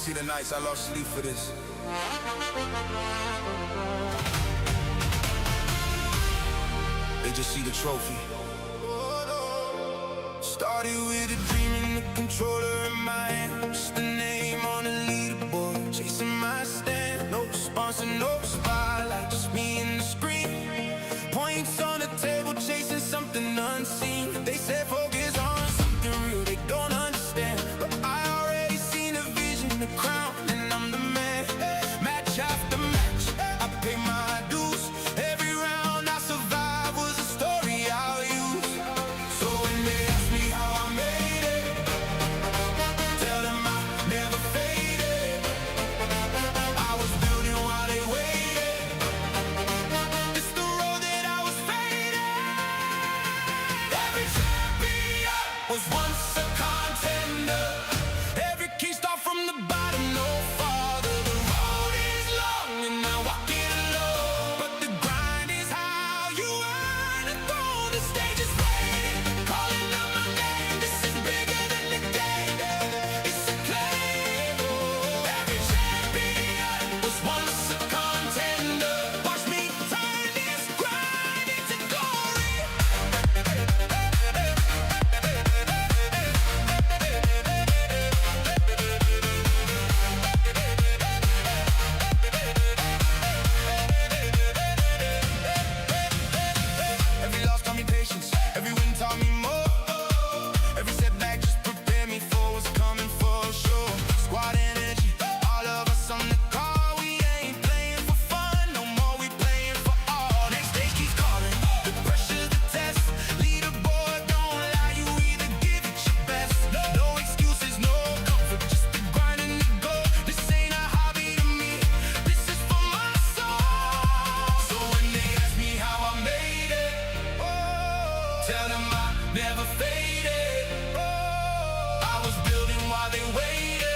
see the nights I lost sleep for this. They just see the trophy. Started with a dream and the controller in my hand, just the name on the leaderboard, chasing my stand. No sponsor, no spotlight, just me and the screen. Points on the table, chasing something unseen. They said focus on something real they don't understand, but I already seen a vision, the crown, and I'm the man. Match after match, I pay my dues. Every round I survived was a story I'll use. So when they ask me how I made it, tell them I never faded. I was building while they waited. It's the road that I was faded. Every champion was once a contender. Every king start from the bottom, no farther. The road is long and I walk it alone, but the grind is how you earn a throne. The stage is waiting, calling out my name. This is bigger than the game. It's a claim. Every champion was once a contender. Watch me turn this grind into glory. Every loss taught me patience, every win taught me more. Every setback just prepared me for what's coming for sure. Squad energy, all of us on the call. We ain't playing for fun no more, we playing for all. Next stage keeps calling, the pressure's the test. Leaderboard don't lie, you either give it your best. No excuses, no comfort, just the grind and the goal. This ain't a hobby to me, this is for my soul. So when they ask me how I made it, tell them I never faded. I was building while they waited.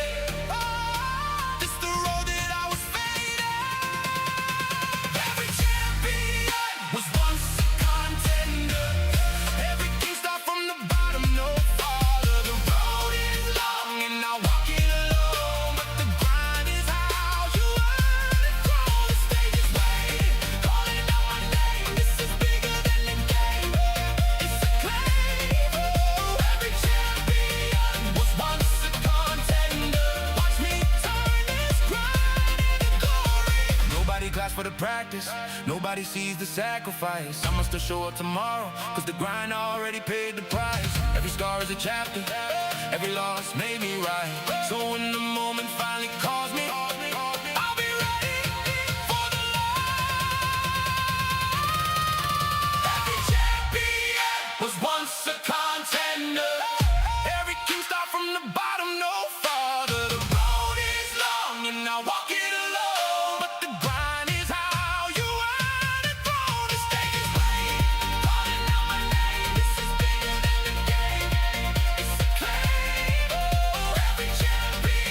This the road that I was faded. Every champion was once a contender. Every king start from the bottom, no farther. The road is long and I walk it alone, but the grind is how you earn a throne. The stage is waiting, calling out my name. This is bigger than the game. It's a claim. Every champion was once a contender. Watch me turn this grind into glory. Nobody claps for the practice, nobody sees the sacrifice. I must show up tomorrow, cause the grind already paid the price. Every scar is a chapter, every loss made me right. So when the moment finally calls me, I'll be ready for the light. Every champion was once a contender. Every king start from the bottom, no farther. The road is long and I walk it alone, but the grind is how you earn a throne. The stage is waiting, calling out my name. This is bigger than the game. It's a claim. Every champion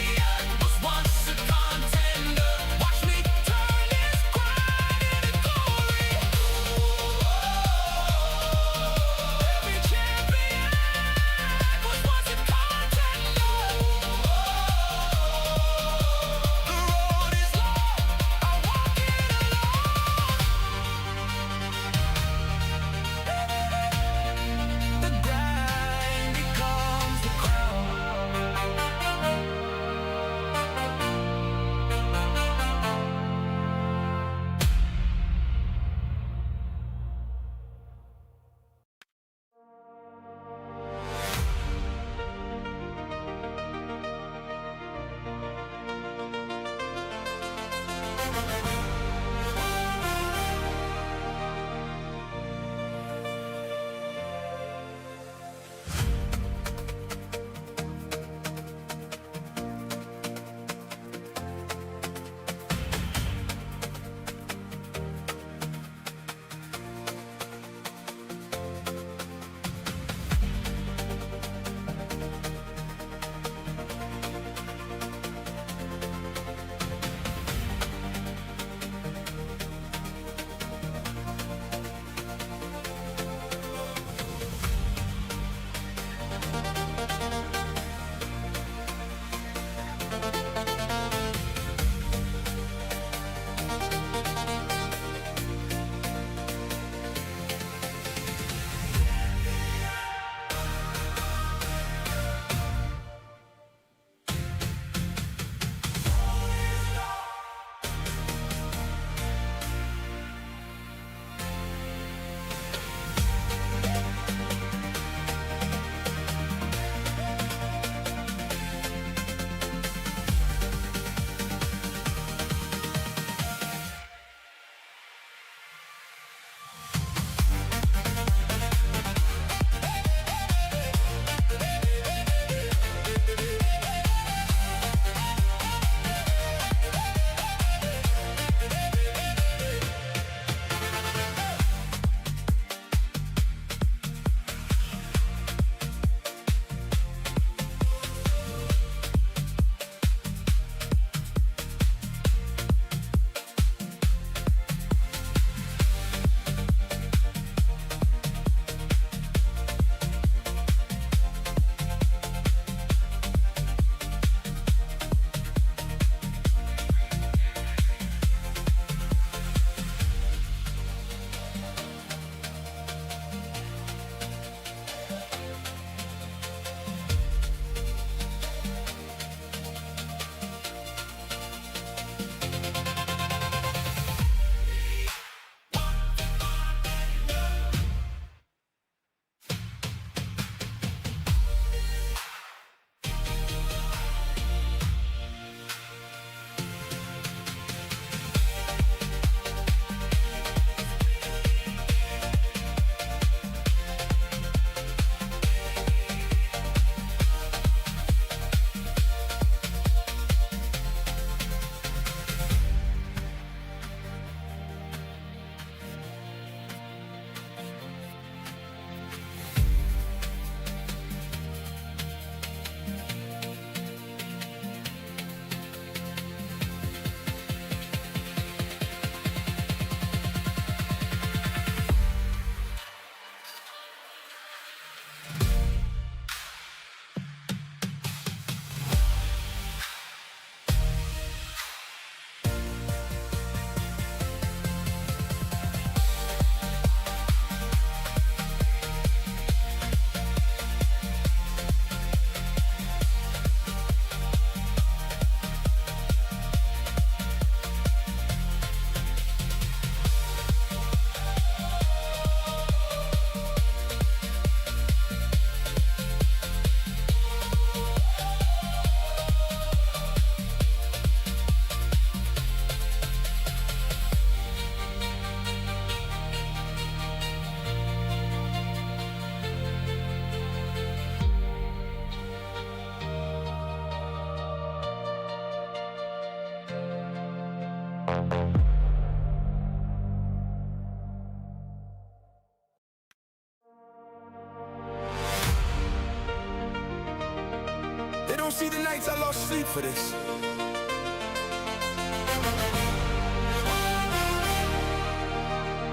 They don't see the nights I lost sleep for this.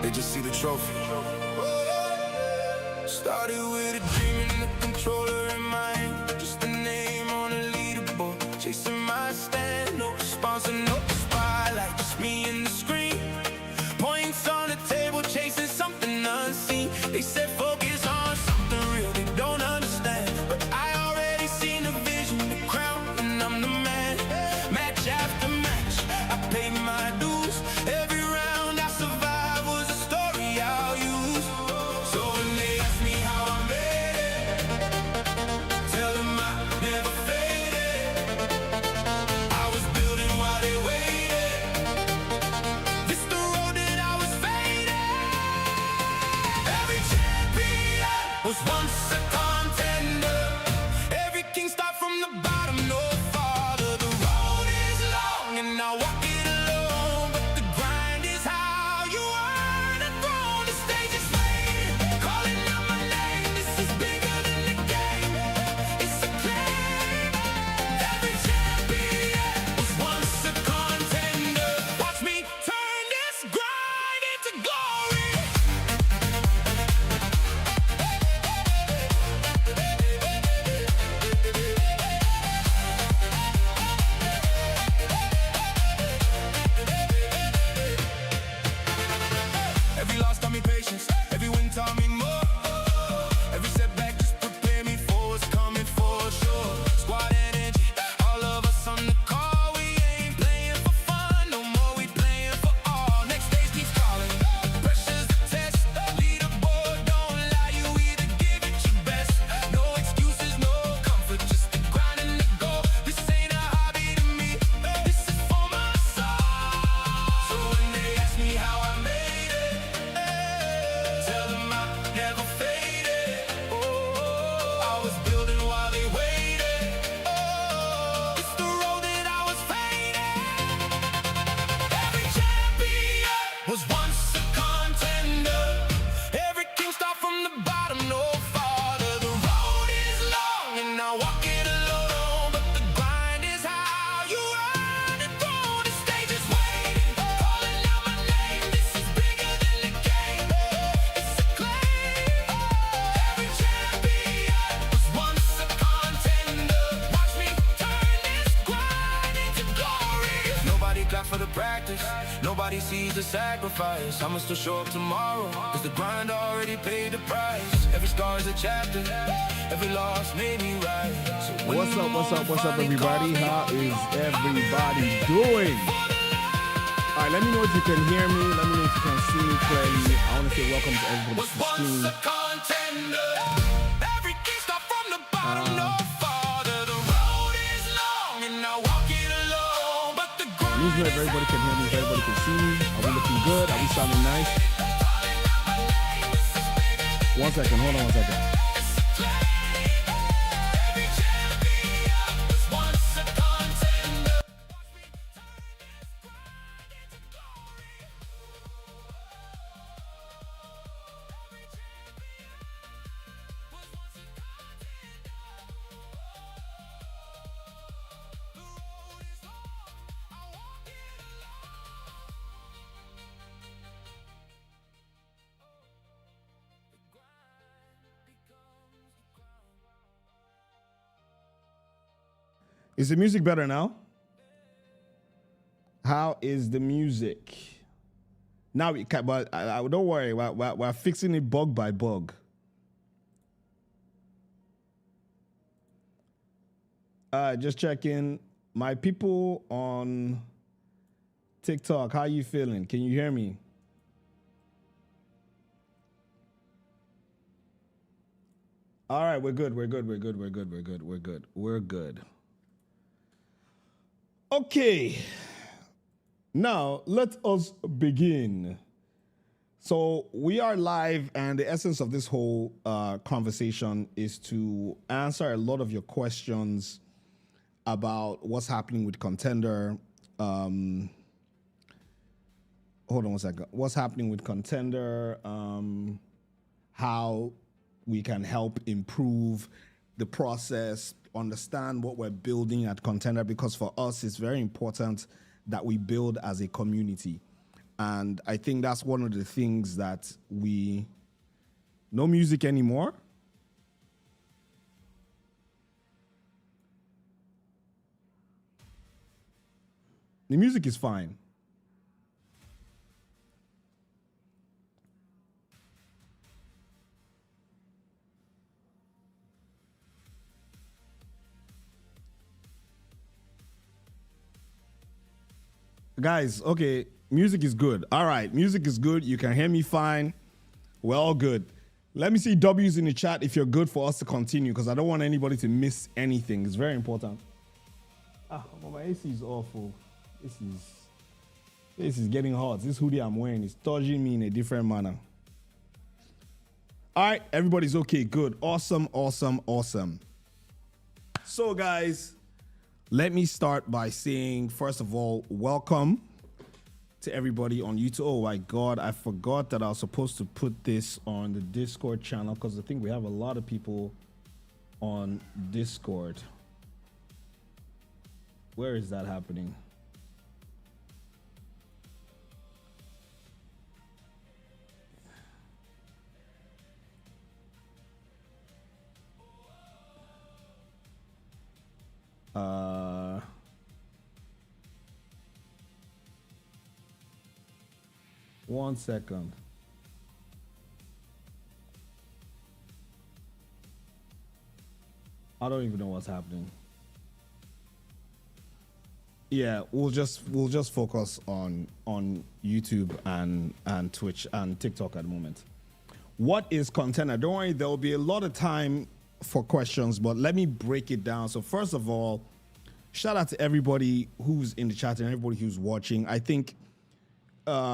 They just see the trophy. Started with a dream and a controller in my hand. Just a name on a leaderboard, chasing my stand. No sponsor, no spotlight, just me and the screen. Points on the table, chasing something unseen. They said focus on something real they don't understand, but I already seen the vision, the crown, and I'm the man. Match after match, I paid my dues. Every round I survived was a story I'll use. So when they ask me how I made it, tell them I never faded. I was building while they waited. This the road that I was fading. Every champion was once a contender. Every king start from the bottom, no father. The road is long and I walk it alone, but the grind is how you earn a throne. The stage is waiting, calling out my name. This is bigger than the game, it's a claim. Every champion was once a contender. Watch me turn this grind into glory. Every loss taught me patience, every win taught me more. Every setback just prepared me for what's coming for sure. Squad energy, all of us on the call. We ain't playing for fun no more, we playing for all. Next stage keeps calling, pressure's the test. Leaderboard don't lie, you either give it your best. No excuses, no comfort, just the grind and the goal. This ain't a hobby to me, this is for my soul. So when they ask me how I made it, tell them I never faded. Oh, I was building while they waited. Oh, it's the road that I was fading. Every champion was once a contender. Every king start from the bottom, no father. The road is long and I walk it alone, but the grind is how you earn a throne. The stage is waiting, calling out my name. This is bigger than the game, it's a claim. Every champion was once a contender. Watch me turn this grind into glory. Nobody clap for the practice, nobody sees the sacrifice. I'ma still show up tomorrow, cause the grind already paid the price. Every scar is a chapter, every loss made me right. So when What's the up, moment finally everybody? calls me, How I'll be is right everybody back doing? for the light. All right, let me know if you can hear me. Let me know if you can see me clearly. I want to say welcome to everybody Was to the once stream. a contender. Every king start from the bottom, no father. The road is long and I walk it alone, but the I need to know if grind is everybody can hear me, if everybody can see me. Are we looking good? Are we sounding nice? calling out my name. This is bigger than 1 second, hold on 1 second. it's a claim. Every champion was once a contender. Watch me turn this grind into glory. Every champion was once a contender. The road is long, I walk it alone. The grind becomes the crown. Is the music better now? How is the music? Now we can, but don't worry, we're fixing it bug by bug. Just checking. My people on TikTok, how you feeling? Can you hear me? All right, we're good. We're good. Okay. Now, let us begin. So we are live, and the essence of this whole conversation is to answer a lot of your questions about what's happening with Contender. hold on one second. What's happening with Contender? How we can help improve the process, understand what we're building at Contender, because for us, it's very important that we build as a community. And I think that's one of the things that no music anymore. The music is fine. Guys, okay, music is good. All right, music is good. You can hear me fine. We're all good. Let me see W's in the chat if you're good for us to continue, because I don't want anybody to miss anything. It's very important. Well, my AC is awful. This is getting hot. This hoodie I'm wearing is touching me in a different manner. All right, everybody's okay. Good. Awesome, awesome, awesome. So, guys, let me start by saying, first of all, welcome to everybody on YouTube. Oh, my God, I forgot that I was supposed to put this on the Discord channel, because I think we have a lot of people on Discord. Where is that happening? One second. I don't even know what's happening. Yeah, we'll just focus on YouTube and Twitch and TikTok at the moment. What is Contender? Don't worry, there will be a lot of time for questions, but let me break it down. So first of all, shout out to everybody who's in the chat and everybody who's watching. I think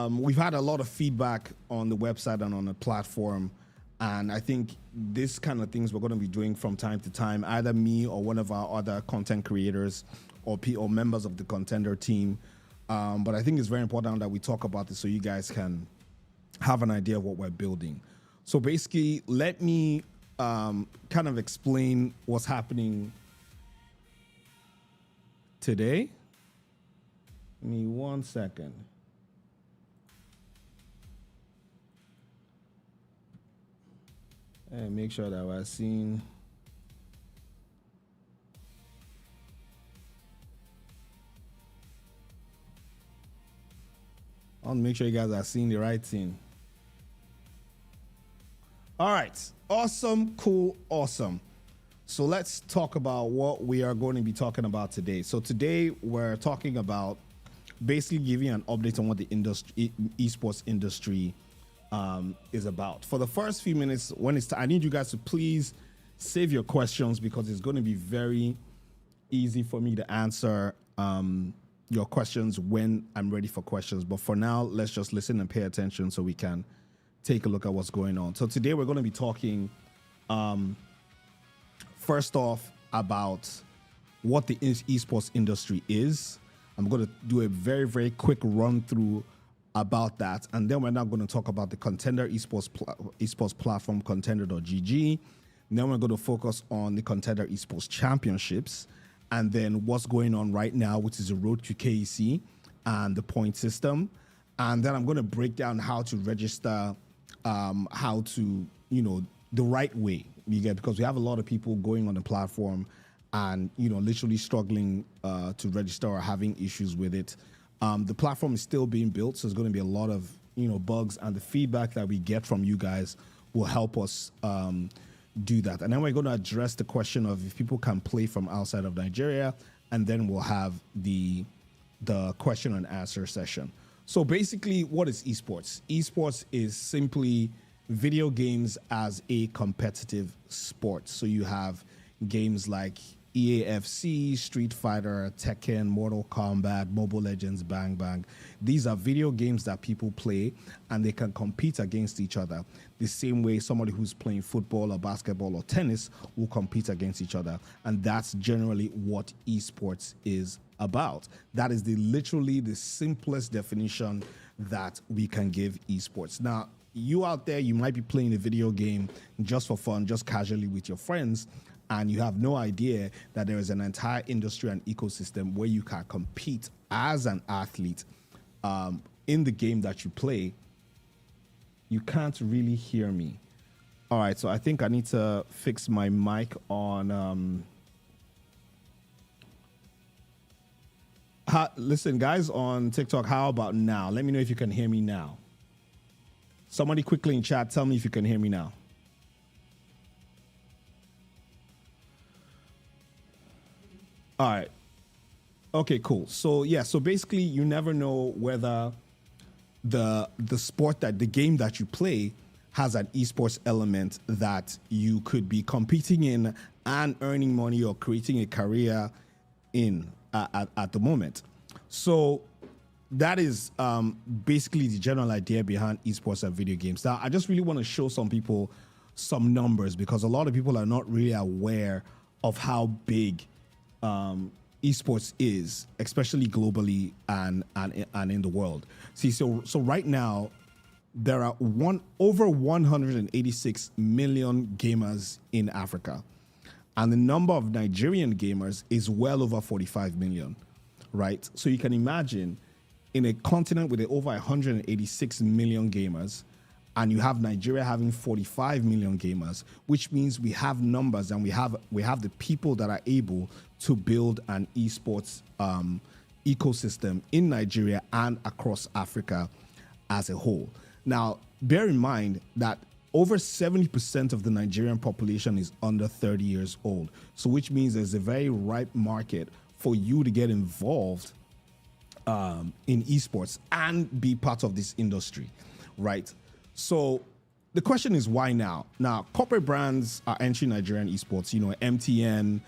we've had a lot of feedback on the website and on the platform, and I think this kind of things we're going to be doing from time to time, either me or one of our other content creators or members of the Contender team. But I think it's very important that we talk about this so you guys can have an idea of what we're building. So basically, let me kind of explain what's happening today. Give me 1 second. And make sure that we're seeing. I want to make sure you guys are seeing the right thing. All right. Awesome. Cool. Awesome. So let's talk about what we are going to be talking about today. So today we're talking about basically giving an update on what the esports industry is about. For the first few minutes, I need you guys to please save your questions, because it's going to be very easy for me to answer your questions when I'm ready for questions. But for now, let's just listen and pay attention so we can take a look at what's going on. So today we're going to be talking first off about what the esports industry is. I'm going to do a very, very quick run through about that, and then we're now going to talk about the Contender esports platform, contender.gg. Then we're going to focus on the Contender esports championships, and then what's going on right now, which is the road to KEC and the point system. And then I'm going to break down how to register, how to, the right way, because we have a lot of people going on the platform and, literally struggling to register or having issues with it. The platform is still being built, so there's going to be a lot of, bugs, and the feedback that we get from you guys will help us do that. And then we're going to address the question of if people can play from outside of Nigeria, and then we'll have the question and answer session. So basically, what is esports? Esports is simply video games as a competitive sport. So you have games like EAFC, Street Fighter, Tekken, Mortal Kombat, Mobile Legends, Bang Bang. These are video games that people play, and they can compete against each other the same way somebody who's playing football or basketball or tennis will compete against each other. And that's generally what esports is about. That is literally the simplest definition that we can give esports. Now, you out there, you might be playing a video game just for fun, just casually with your friends, and you have no idea that there is an entire industry and ecosystem where you can compete as an athlete in the game that you play. You can't really hear me. All right, so I think I need to fix my mic on. Listen, guys, on TikTok, how about now? Let me know if you can hear me now. Somebody quickly in chat, tell me if you can hear me now. All right. Okay, cool. So yeah, so basically you never know whether the sport that the game that you play has an esports element that you could be competing in and earning money or creating a career in at the moment. So that is basically the general idea behind esports and video games. Now, I just really want to show some people some numbers because a lot of people are not really aware of how big esports is, especially globally and in the world. See, so right now there are over 186 million gamers in Africa, and the number of Nigerian gamers is well over 45 million, right? So you can imagine in a continent with over 186 million gamers, and you have Nigeria having 45 million gamers, which means we have numbers and we have the people that are able to build an esports ecosystem in Nigeria and across Africa as a whole. Now, bear in mind that over 70% of the Nigerian population is under 30 years old. So which means there's a very ripe market for you to get involved in esports and be part of this industry, right? So the question is, why now? Now, corporate brands are entering Nigerian esports. You know, MTN,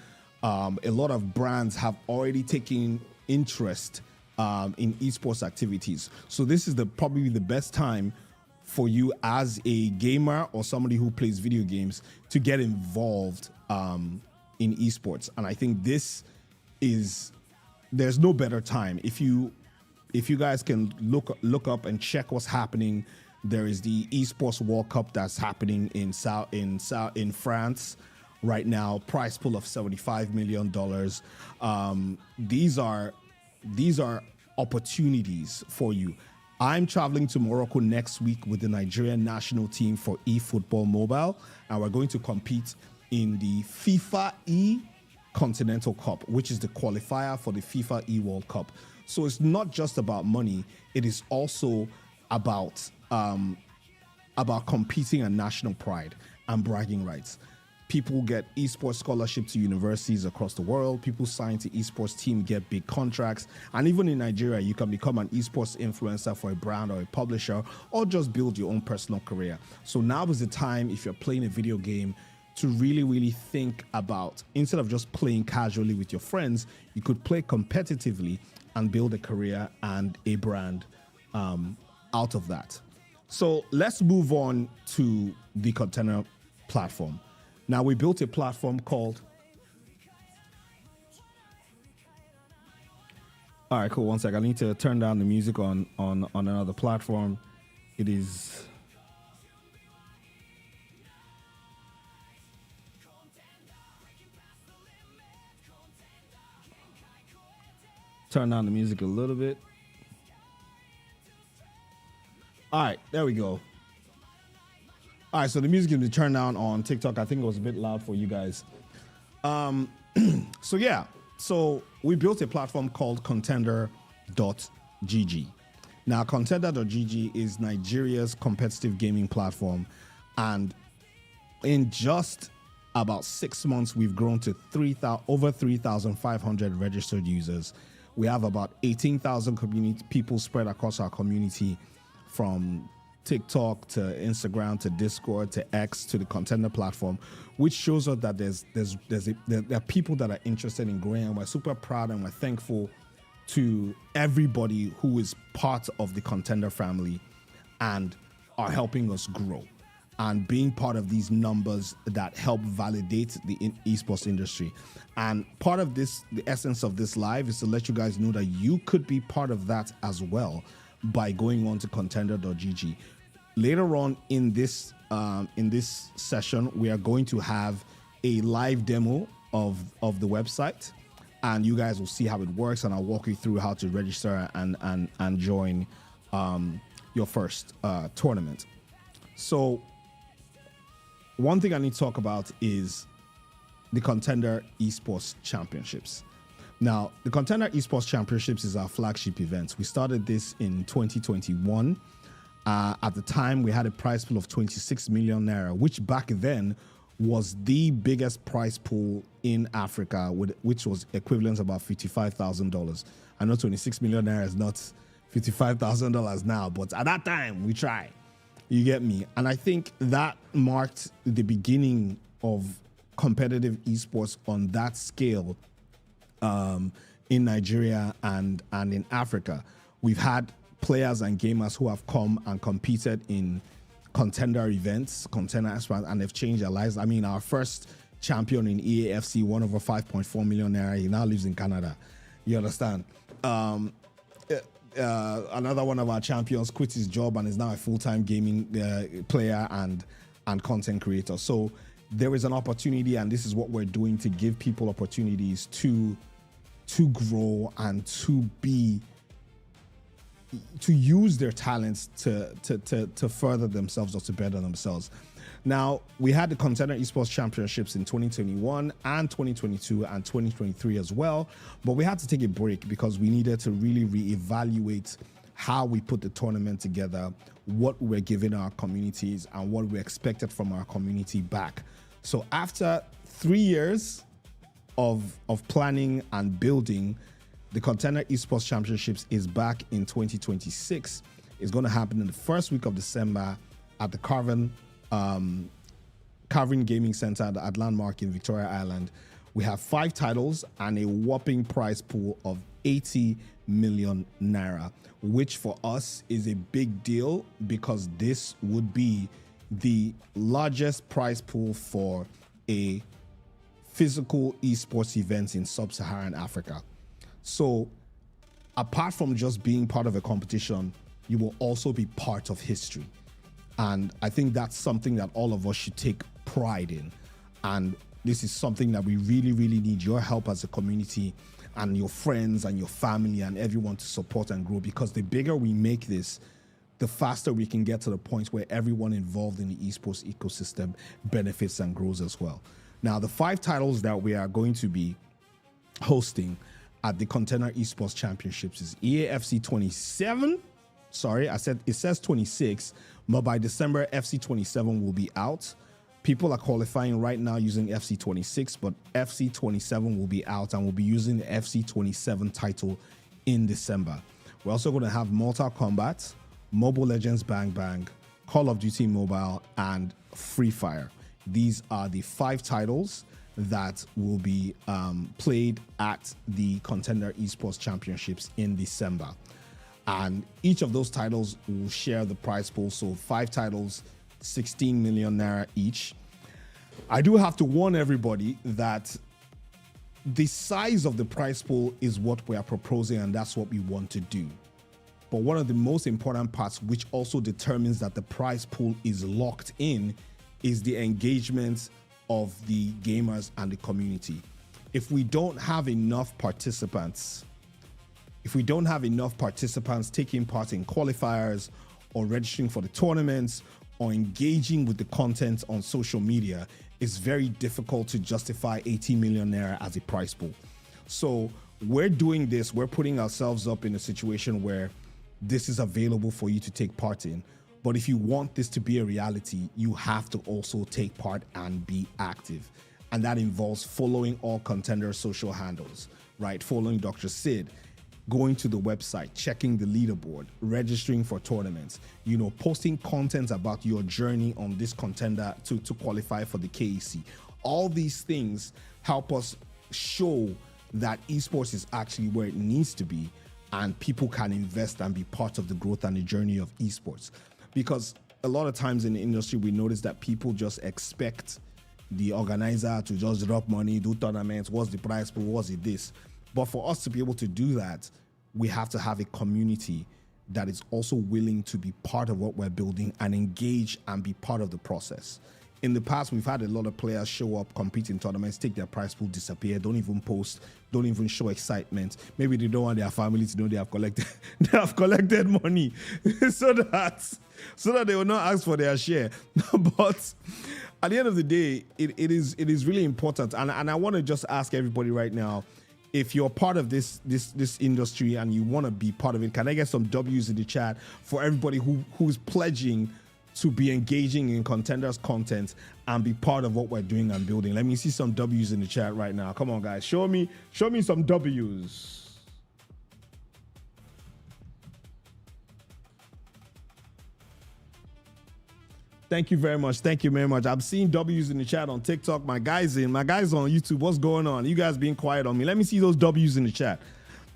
a lot of brands have already taken interest in esports activities. So this is probably the best time for you as a gamer or somebody who plays video games to get involved in esports. And I think there's no better time. If you guys can look up and check what's happening, there is the Esports World Cup that's happening in France right now. Prize pool of $75 million. These are opportunities for you. I'm traveling to Morocco next week with the Nigerian national team for eFootball Mobile, and we're going to compete in the FIFA E Continental Cup, which is the qualifier for the FIFA E World Cup. So it's not just about money; it is also about competing and national pride and bragging rights. People get esports scholarship to universities across the world. People sign to esports team, get big contracts. And even in Nigeria, you can become an esports influencer for a brand or a publisher, or just build your own personal career. So now is the time, if you're playing a video game, to really, really think about, instead of just playing casually with your friends, you could play competitively and build a career and a brand out of that. So let's move on to the Contender platform. Now, we built a platform called... All right, cool. 1 second. I need to turn down the music on another platform. It is... Turn down the music a little bit. All right, there we go. All right, so the music can be turned down on TikTok. I think it was a bit loud for you guys. So yeah, so we built a platform called Contender.gg. Now, Contender.gg is Nigeria's competitive gaming platform, and in just about 6 months, we've grown to over 3,500 registered users. We have about 18,000 community people spread across our community, from TikTok to Instagram to Discord to X to the Contender platform, which shows us that there are people that are interested in growing. And we're super proud and we're thankful to everybody who is part of the Contender family and are helping us grow and being part of these numbers that help validate the esports industry. And part of this, the essence of this live, is to let you guys know that you could be part of that as well by going on to contender.gg. Later on in this session, we are going to have a live demo of the website, and you guys will see how it works, and I'll walk you through how to register and join your first tournament. So one thing I need to talk about is the Contender Esports Championships. Now, the Contender Esports Championships is our flagship event. We started this in 2021. At the time, we had a prize pool of 26 million naira, which back then was the biggest prize pool in Africa, which was equivalent to about $55,000. I know 26 million naira is not $55,000 now, but at that time, we tried. You get me? And I think that marked the beginning of competitive esports on that scale in Nigeria and in Africa. We've had players and gamers who have come and competed in contender events, Contender Explained, and they've changed their lives. I mean, our first champion in EAFC won over 5.4 million naira. He now lives in Canada. You understand? Another one of our champions quit his job and is now a full-time gaming player and content creator. So there is an opportunity, and this is what we're doing to give people opportunities to grow and to use their talents to further themselves or to better themselves. Now, we had the Contender Esports Championships in 2021 and 2022 and 2023 as well, but we had to take a break because we needed to really reevaluate how we put the tournament together, what we're giving our communities, and what we expected from our community back. So after 3 years of planning and building, the Contender Esports Championships is back in 2026. It's going to happen in the first week of December at the Carvin Gaming Center at Landmark in Victoria Island. We have 5 titles and a whopping prize pool of 80 million naira, which for us is a big deal because this would be the largest prize pool for a physical esports event in Sub-Saharan Africa. So apart from just being part of a competition, you will also be part of history. And I think that's something that all of us should take pride in. And this is something that we really, really need your help as a community and your friends and your family and everyone to support and grow, because the bigger we make this, the faster we can get to the point where everyone involved in the esports ecosystem benefits and grows as well. Now, the 5 titles that we are going to be hosting at the Contender Esports Championships is EAFC 27. Sorry, I said it says 26, but by December, FC 27 will be out. People are qualifying right now using FC 26, but FC 27 will be out, and we'll be using the FC 27 title in December. We're also going to have Mortal Kombat, Mobile Legends Bang Bang, Call of Duty Mobile, and Free Fire. These are the 5 titles that will be played at the Contender Esports Championships in December. And each of those titles will share the prize pool. So 5 titles, 16 million naira each. I do have to warn everybody that the size of the prize pool is what we are proposing, and that's what we want to do. But one of the most important parts, which also determines that the prize pool is locked in, is the engagement of the gamers and the community. If we don't have enough participants taking part in qualifiers or registering for the tournaments or engaging with the content on social media, it's very difficult to justify 80 million naira as a prize pool. So we're doing this, we're putting ourselves up in a situation where this is available for you to take part in. But if you want this to be a reality, you have to also take part and be active. And that involves following all contender social handles, right? Following Dr. Sid, going to the website, checking the leaderboard, registering for tournaments, posting content about your journey on this contender to qualify for the KEC. All these things help us show that esports is actually where it needs to be, and people can invest and be part of the growth and the journey of esports. Because a lot of times in the industry, we notice that people just expect the organizer to just drop money, do tournaments, what's the prize pool, what's it this. But for us to be able to do that, we have to have a community that is also willing to be part of what we're building and engage and be part of the process. In the past, we've had a lot of players show up, compete in tournaments, take their prize pool, disappear, don't even post, don't even show excitement. Maybe they don't want their family to know they have collected they have collected money so that they will not ask for their share. But at the end of the day, it is really important. And I want to just ask everybody right now, if you're part of this industry and you want to be part of it, can I get some W's in the chat for everybody who's pledging to be engaging in Contenders content and be part of what we're doing and building? Let me see some W's in the chat right now. Come on, guys. Show me some W's. Thank you very much. Thank you very much. I'm seeing W's in the chat on TikTok. My guys on YouTube. What's going on? You guys being quiet on me. Let me see those W's in the chat.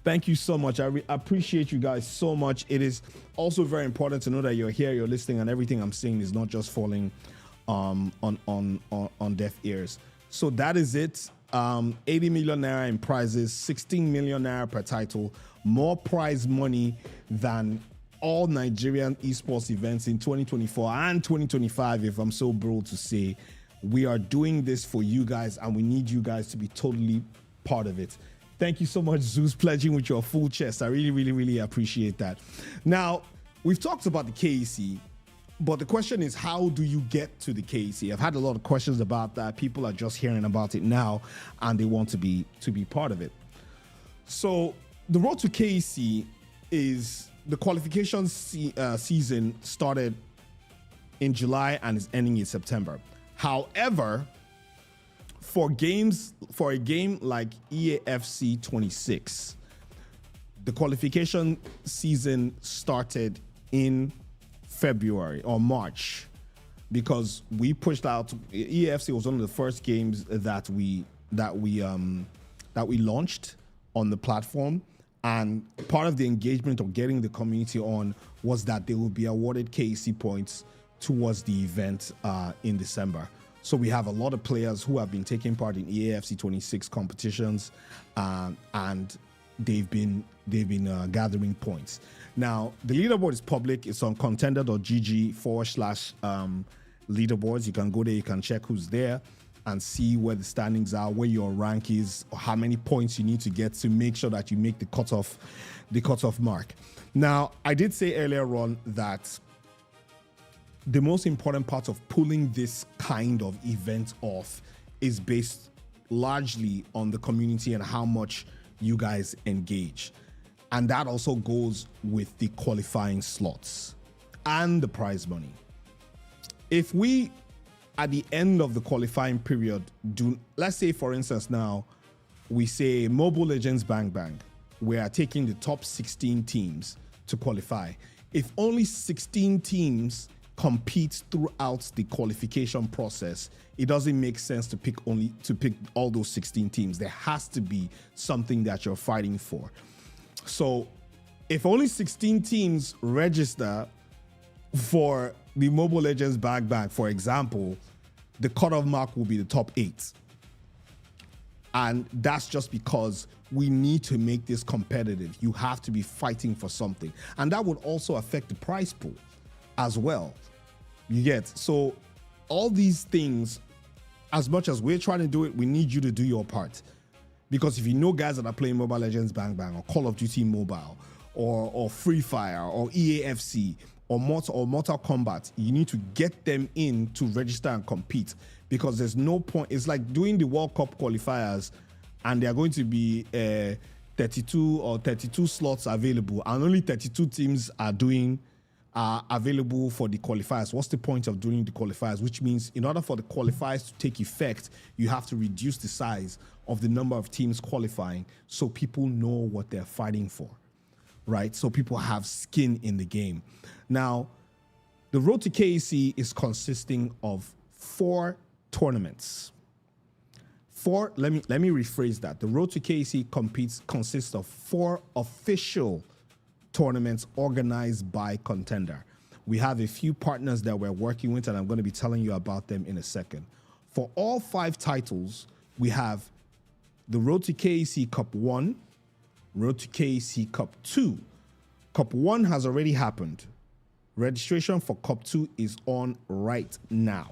Thank you so much. I appreciate you guys so much. It is also very important to know that you're here, you're listening, and everything I'm saying is not just falling on deaf ears. So that is it. 80 million naira in prizes, 16 million naira per title, more prize money than all Nigerian esports events in 2024 and 2025, if I'm so bold to say. We are doing this for you guys, and we need you guys to be totally part of it. Thank you so much, Zeus, pledging with your full chest. I really, really, really appreciate that. Now, we've talked about the KEC, but the question is, how do you get to the KEC? I've had a lot of questions about that. People are just hearing about it now, and they want to be part of it. So the road to KEC is the qualification season started in July and is ending in September. However, for a game like EAFC 26, the qualification season started in February or March, because we pushed out. EAFC was one of the first games that we launched on the platform, and part of the engagement of getting the community on was that they will be awarded KEC points towards the event in December. So we have a lot of players who have been taking part in EAFC 26 competitions, and they've been gathering points. Now, the leaderboard is public. It's on contender.gg/leaderboards. You can go there, you can check who's there and see where the standings are, where your rank is, or how many points you need to get to make sure that you make the cutoff mark. Now, I did say earlier on that the most important part of pulling this kind of event off is based largely on the community and how much you guys engage. And that also goes with the qualifying slots and the prize money. If we, at the end of the qualifying period, let's say, for instance, now we say Mobile Legends Bang Bang, we are taking the top 16 teams to qualify. If only 16 teams compete throughout the qualification process, it doesn't make sense to pick all those 16 teams. There has to be something that you're fighting for. So if only 16 teams register for the Mobile Legends Bang Bang, for example, the cutoff mark will be the top 8. And that's just because we need to make this competitive. You have to be fighting for something. And that would also affect the prize pool as well. You get? So all these things, as much as we're trying to do it, we need you to do your part. Because if you know guys that are playing Mobile Legends Bang Bang or Call of Duty Mobile or Free Fire or EAFC or Mortal Kombat, you need to get them in to register and compete, because there's no point. It's like doing the World Cup qualifiers and there are going to be 32 slots available and only 32 teams are available for the qualifiers. What's the point of doing the qualifiers? Which means in order for the qualifiers to take effect, you have to reduce the size of the number of teams qualifying so people know what they're fighting for, right? So people have skin in the game. Now, the road to KEC is consisting of 4 tournaments. Let me rephrase that. The road to KEC consists of 4 official tournaments organized by Contender. We have a few partners that we're working with, and I'm going to be telling you about them in a second. For all 5 titles, we have the Road to KEC Cup 1, Road to KEC Cup 2, Cup 1 has already happened. Registration for Cup 2 is on right now.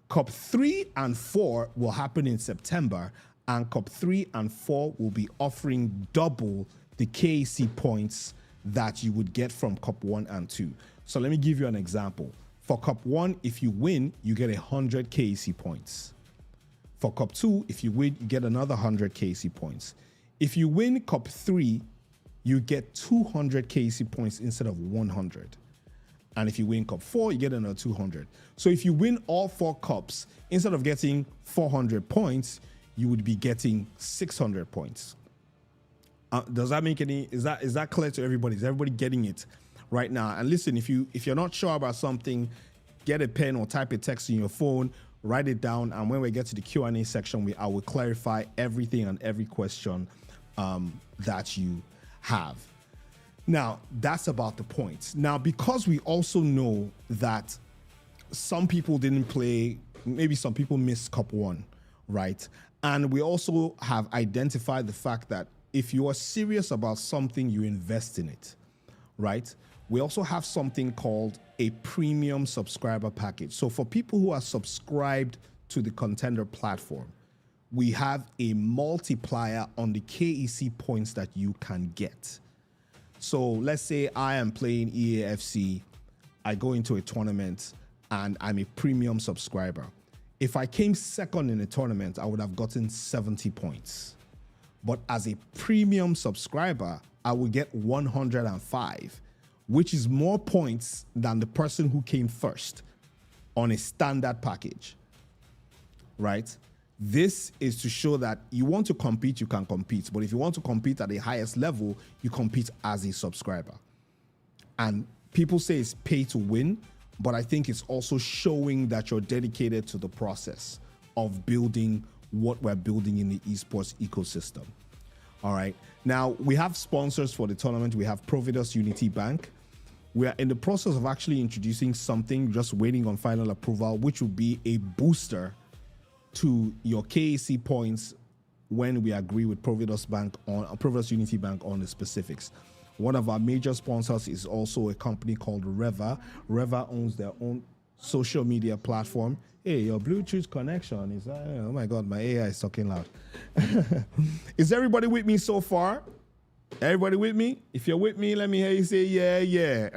Cup 3 and 4 will happen in September, and Cup 3 and 4 will be offering double the KEC points that you would get from Cup 1 and 2. So let me give you an example. For Cup 1, if you win, you get 100 KEC points. For Cup 2, if you win, you get another 100 KEC points. If you win Cup 3, you get 200 KEC points instead of 100. And if you win Cup 4, you get another 200. So if you win all 4 cups, instead of getting 400 points, you would be getting 600 points. Does that make any, is that clear to everybody? Is everybody getting it right now? And listen, if you're not sure about something, get a pen or type a text in your phone, write it down, and when we get to the Q&A section, I will clarify everything and every question that you have. Now, that's about the points. Now, because we also know that some people didn't play, maybe some people missed Cup 1, right? And we also have identified the fact that if you are serious about something, you invest in it, right? We also have something called a premium subscriber package. So for people who are subscribed to the Contender platform, we have a multiplier on the KEC points that you can get. So let's say I am playing EAFC, I go into a tournament and I'm a premium subscriber. If I came second in the tournament, I would have gotten 70 points. But as a premium subscriber, I would get 105, which is more points than the person who came first on a standard package, right? This is to show that you want to compete, you can compete. But if you want to compete at the highest level, you compete as a subscriber. And people say it's pay to win, but I think it's also showing that you're dedicated to the process of building what we're building in the esports ecosystem. All right. Now, we have sponsors for the tournament. We have Providus Unity Bank. We are in the process of actually introducing something, just waiting on final approval, which will be a booster to your KEC points when we agree with Providus Unity Bank on the specifics. One of our major sponsors is also a company called Reva. Reva owns their own social media platform. Hey, your Bluetooth connection is, oh my God, my AI is talking loud. Is everybody with me so far? Everybody with me? If you're with me, let me hear you say, yeah, yeah.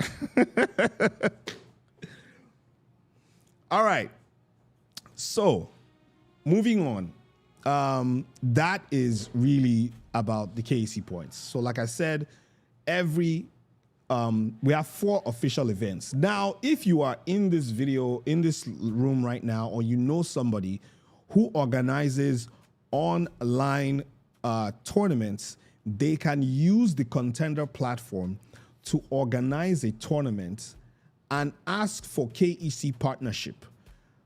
All right. So, moving on. That is really about the KEC points. So, like I said, we have 4 official events. Now, if you are in this video, in this room right now, or you know somebody who organizes online tournaments, they can use the Contender platform to organize a tournament and ask for KEC partnership.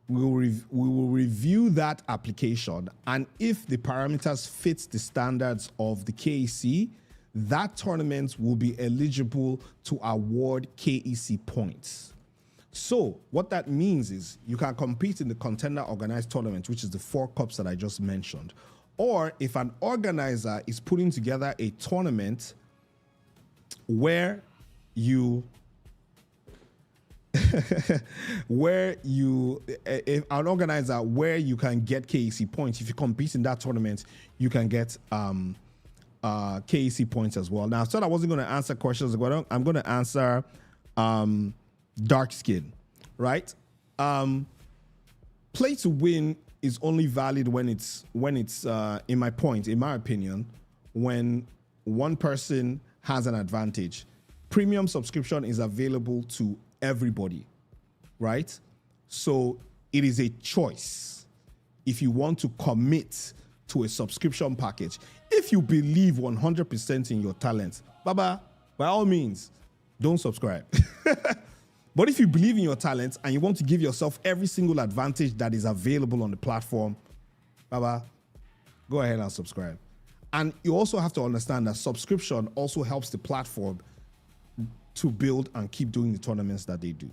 We will review that application, and if the parameters fit the standards of the KEC, that tournament will be eligible to award KEC points. So what that means is you can compete in the Contender organized tournament, which is the 4 cups that I just mentioned. Or if an organizer is putting together a tournament where you if an organizer where you can get KEC points, if you compete in that tournament, you can get KEC points as well. Now, I said I wasn't going to answer questions, but I'm going to answer dark skin, right? Play to win is only valid when it's in my opinion, when one person has an advantage. Premium subscription is available to everybody, right? So it is a choice if you want to commit to a subscription package. If you believe 100% in your talent, Baba, by all means, don't subscribe. But if you believe in your talent and you want to give yourself every single advantage that is available on the platform, Baba, go ahead and subscribe. And you also have to understand that subscription also helps the platform to build and keep doing the tournaments that they do.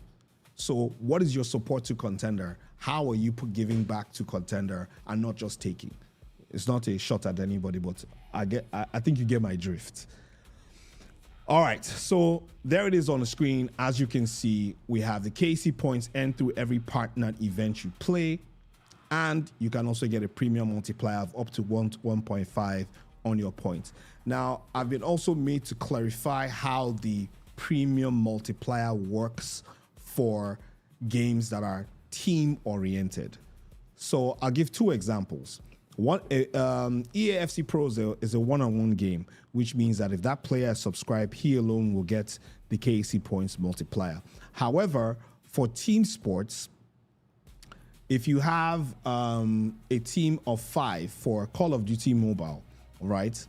So what is your support to Contender? How are you giving back to Contender and not just taking? It's not a shot at anybody, but I think you get my drift. All right, so there it is on the screen. As you can see, we have the KC points earned through every partnered event you play, and you can also get a premium multiplier of up to 1.5 on your points. Now, I've been also made to clarify how the premium multiplier works for games that are team-oriented. So I'll give two examples. One, EAFC Pro is a one-on-one game, which means that if that player is subscribed, he alone will get the KC points multiplier. However, for team sports, if you have a team of 5 for Call of Duty Mobile, right?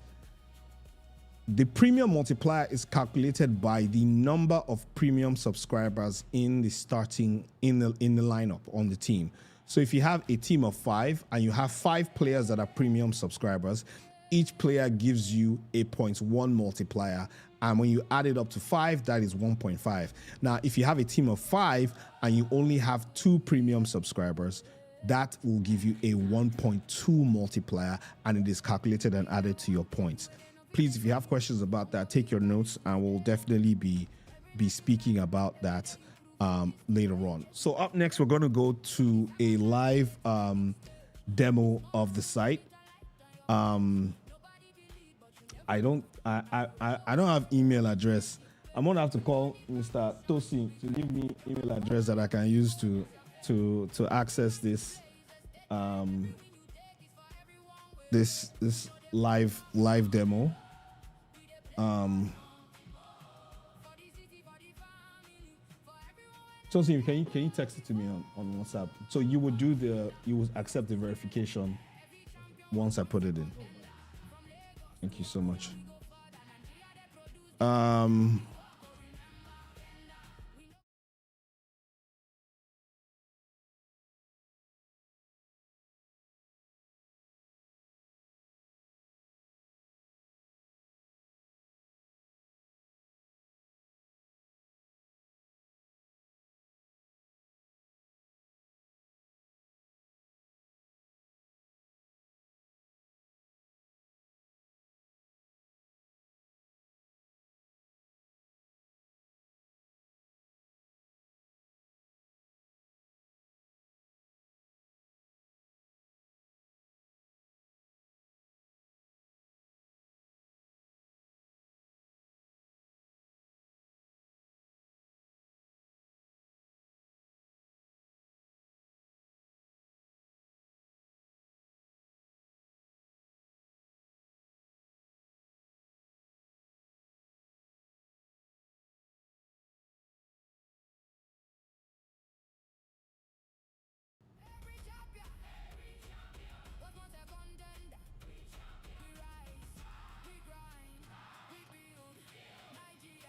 The premium multiplier is calculated by the number of premium subscribers in the lineup on the team. So if you have a team of 5 and you have 5 players that are premium subscribers, each player gives you a 0.1 multiplier. And when you add it up to 5, that is 1.5. Now, if you have a team of 5 and you only have 2 premium subscribers, that will give you a 1.2 multiplier, and it is calculated and added to your points. Please, if you have questions about that, take your notes, and we'll definitely be speaking about that later on. So up next, we're going to go to a live demo of the site. I don't have email address. I'm gonna have to call Mr. Tosin to give me email address that I can use to access this this live demo. Tosin, can you text it to me on WhatsApp? So you would accept the verification once I put it in. Thank you so much.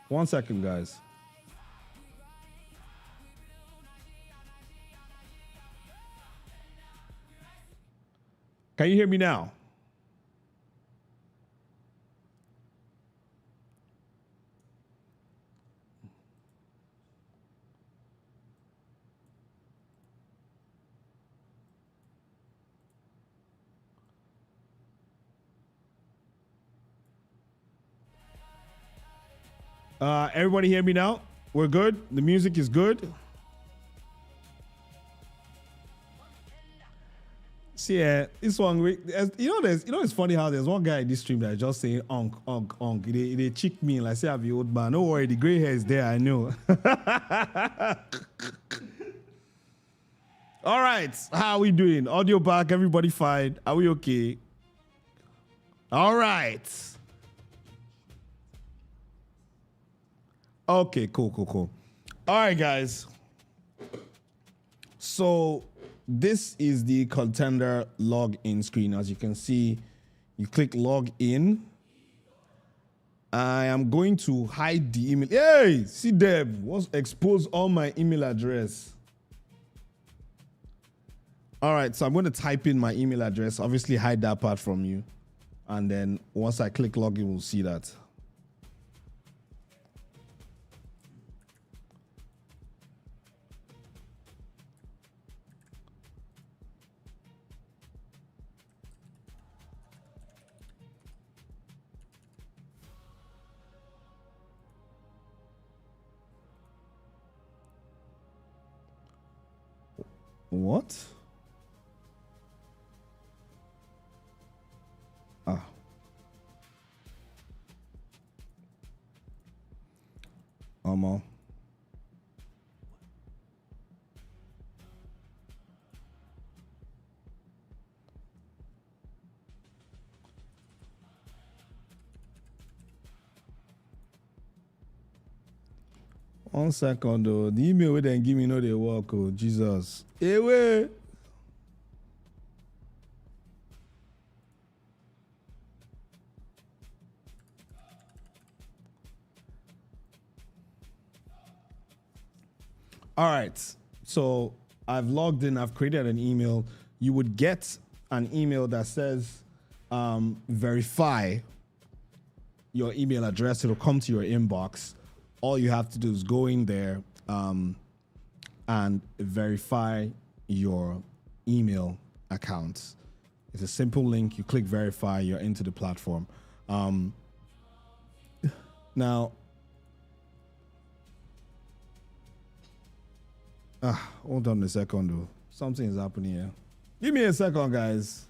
One second, guys. Can you hear me now? Everybody hear me now? We're good? The music is good? See, this one, it's funny how there's one guy in this stream that is just saying, onk. They cheek me like, say, I'm the old man. Don't worry, the gray hair is there, I know. All right, how are we doing? Audio back, everybody fine? Are we okay? All right. Okay, cool. All right, guys. So this is the contender login screen. As you can see, you click log in. I am going to hide the email. Hey, see Deb, expose all my email address. All right, so I'm going to type in my email address, obviously hide that part from you. And then once I click login, we'll see that. What? Ah. 1 second though. The email wey dem give me no dey work. Oh Jesus. Away. All right. So I've logged in. I've created an email. You would get an email that says verify your email address. It'll come to your inbox. All you have to do is go in there and verify your email account. It's a simple link. You click verify, you're into the platform. Now, hold on a second, though. Something is happening here. Give me a second, guys.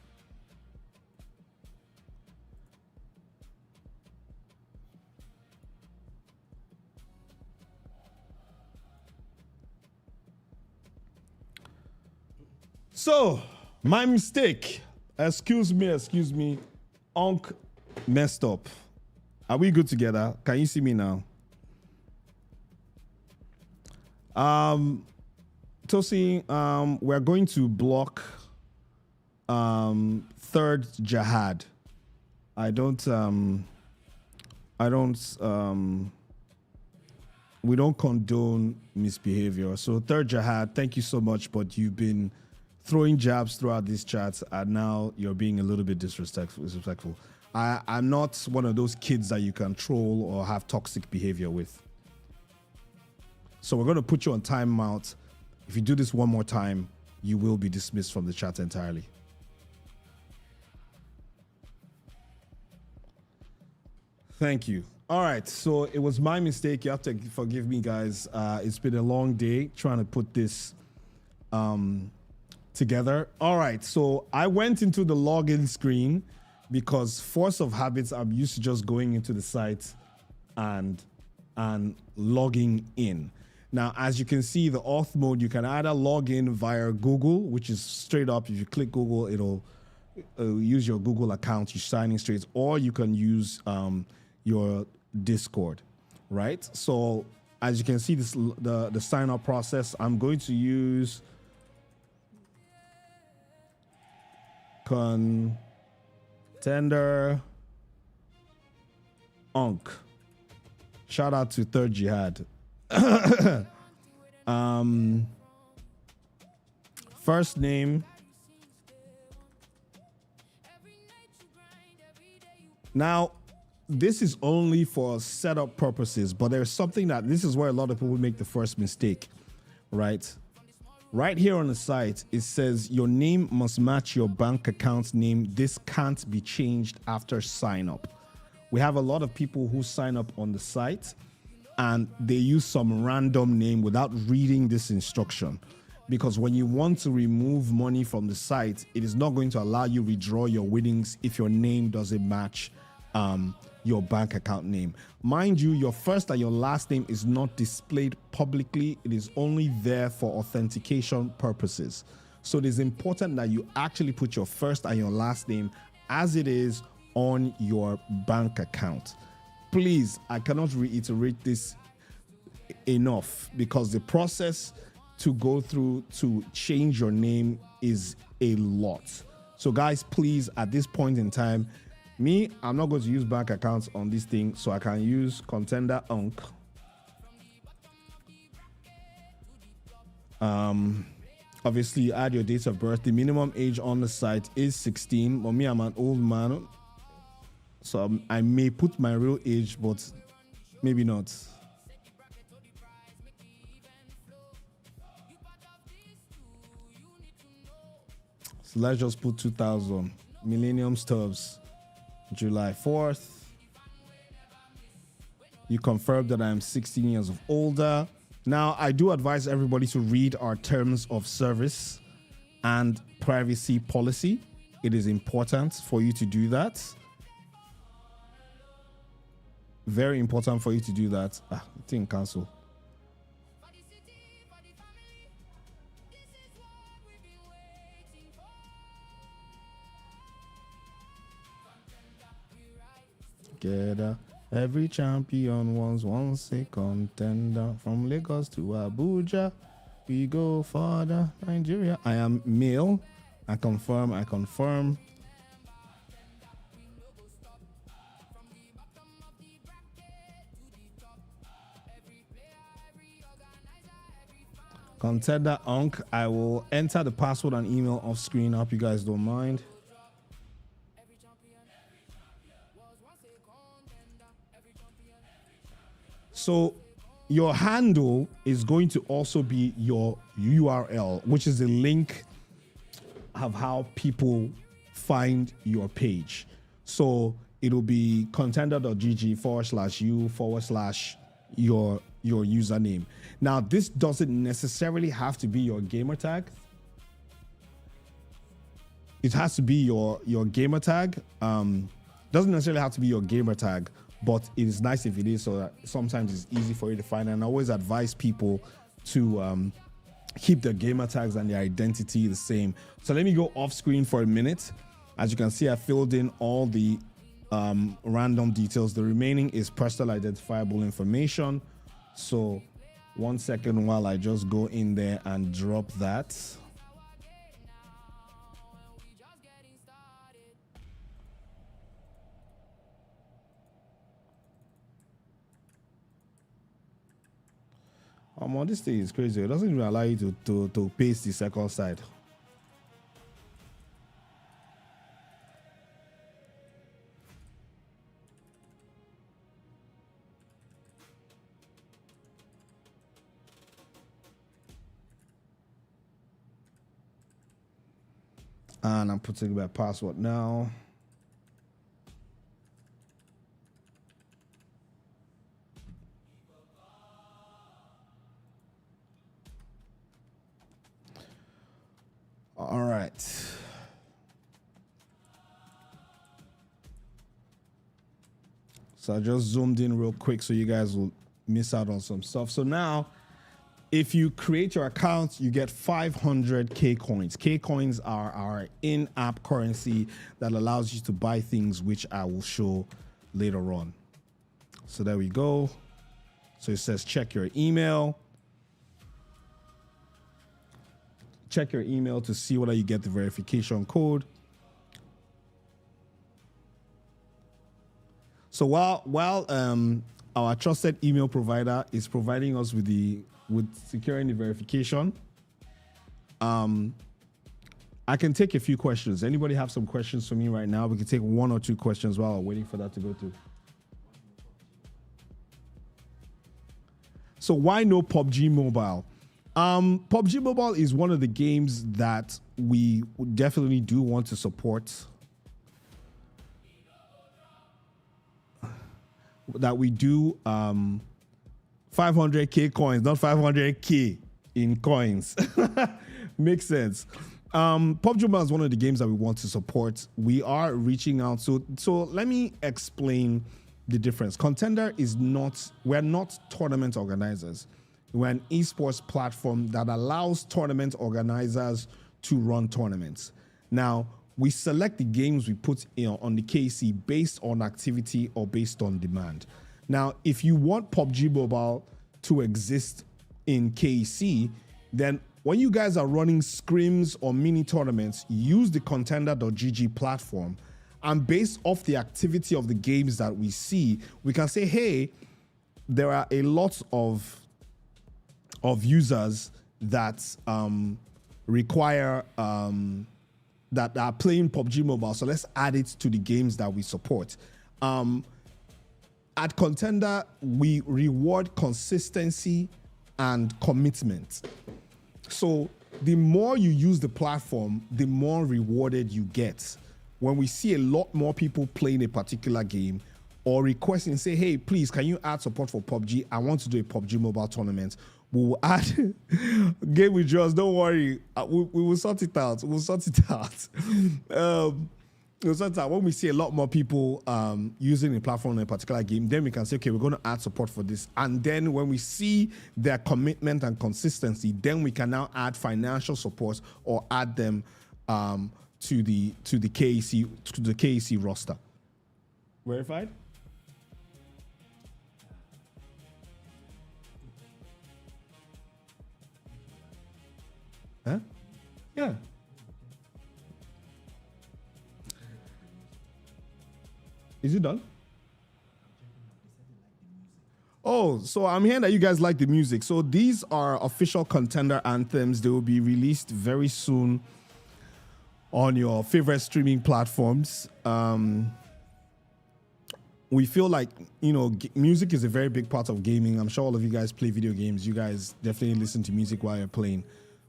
So, my mistake. Excuse me. Unc messed up. Are we good together? Can you see me now? Tosi, we're going to block third jihad. We don't condone misbehavior. So third jihad, thank you so much, but you've been throwing jabs throughout these chats, and now you're being a little bit disrespectful. I'm not one of those kids that you can troll or have toxic behavior with. So we're going to put you on timeout. If you do this one more time, you will be dismissed from the chat entirely. Thank you. All right, so it was my mistake. You have to forgive me, guys. It's been a long day trying to put this together. All right, so I went into the login screen because force of habits, I'm used to just going into the site and logging in. Now, as you can see, the auth mode, you can either log in via Google, which is straight up. If you click Google, it'll use your Google account. You sign in straight, or you can use your Discord, right? So as you can see, this the sign up process. I'm going to use Contender Unc. Shout out to Third Jihad. First name. Now, this is only for setup purposes, but there's something that this is where a lot of people make the first mistake, right? Right here on the site, it says your name must match your bank account name. This can't be changed after sign up. We have a lot of people who sign up on the site and they use some random name without reading this instruction. Because when you want to remove money from the site, it is not going to allow you withdraw your winnings if your name doesn't match your bank account name. Mind you, your first and your last name is not displayed publicly. It is only there for authentication purposes. So it is important that you actually put your first and your last name as it is on your bank account. Please, I cannot reiterate this enough because the process to go through to change your name is a lot. So guys, please, at this point in time, I'm not going to use bank accounts on this thing, so I can use Contender Unc. Obviously, add your date of birth. The minimum age on the site is 16, but me, I'm an old man, so I may put my real age, but maybe not. So let's just put 2000. Millennium Stubbs. July 4th. You confirm that I'm 16 years of older. Now, I do advise everybody to read our terms of service and privacy policy. It is important for you to do that. Very important for you to do that. Thing cancel. Together, every champion once a contender. From Lagos to Abuja, we go further. Nigeria. I am male. I confirm. Contender Unk. I will enter the password and email off screen. I hope you guys don't mind. So your handle is going to also be your URL, which is a link of how people find your page. So it'll be contender.gg/u/your username. Now, this doesn't necessarily have to be your gamer tag. It has to be your gamer tag. Doesn't necessarily have to be your gamer tag, but it is nice if it is, so that sometimes it's easy for you to find. And I always advise people to keep their gamer tags and their identity the same. So let me go off screen for a minute. As you can see, I filled in all the random details. The remaining is personal identifiable information. So 1 second while I just go in there and drop that. This thing is crazy. It doesn't even allow you to paste the second side. And I'm putting my password now. All right. So I just zoomed in real quick so you guys will miss out on some stuff. So now, if you create your account, you get 500 K coins. K coins are our in-app currency that allows you to buy things, which I will show later on. So there we go. So it says check your email. Check your email to see whether you get the verification code. So while our trusted email provider is providing us with securing the verification, I can take a few questions. Anybody have some questions for me right now? We can take 1 or 2 questions while I'm waiting for that to go through. So why no PUBG Mobile? PUBG Mobile is one of the games that we definitely do want to support. That we do 500K coins, not 500K in coins. Makes sense. PUBG Mobile is one of the games that we want to support. We are reaching out. So let me explain the difference. Contender is we're not tournament organizers. We're an esports platform that allows tournament organizers to run tournaments. Now, we select the games we put on the KC based on activity or based on demand. Now, if you want PUBG Mobile to exist in KC, then when you guys are running scrims or mini tournaments, use the contender.gg platform. And based off the activity of the games that we see, we can say, hey, there are a lot of users that require that are playing PUBG Mobile, so let's add it to the games that we support. At Contender, we reward consistency and commitment. So the more you use the platform, the more rewarded you get. When we see a lot more people playing a particular game or requesting, say, hey, please, can you add support for PUBG? I want to do a PUBG Mobile tournament. We will add game withdrawals. Don't worry. We will sort it out. We'll sort it out. We'll sort it out. When we see a lot more people using the platform in a particular game, then we can say, okay, we're going to add support for this. And then when we see their commitment and consistency, then we can now add financial support or add them to the KEC roster. Verified? Huh? Yeah. Is it done? Oh, so I'm hearing that you guys like the music. So these are official contender anthems. They will be released very soon on your favorite streaming platforms. We feel like, you know, music is a very big part of gaming. I'm sure all of you guys play video games. You guys definitely listen to music while you're playing.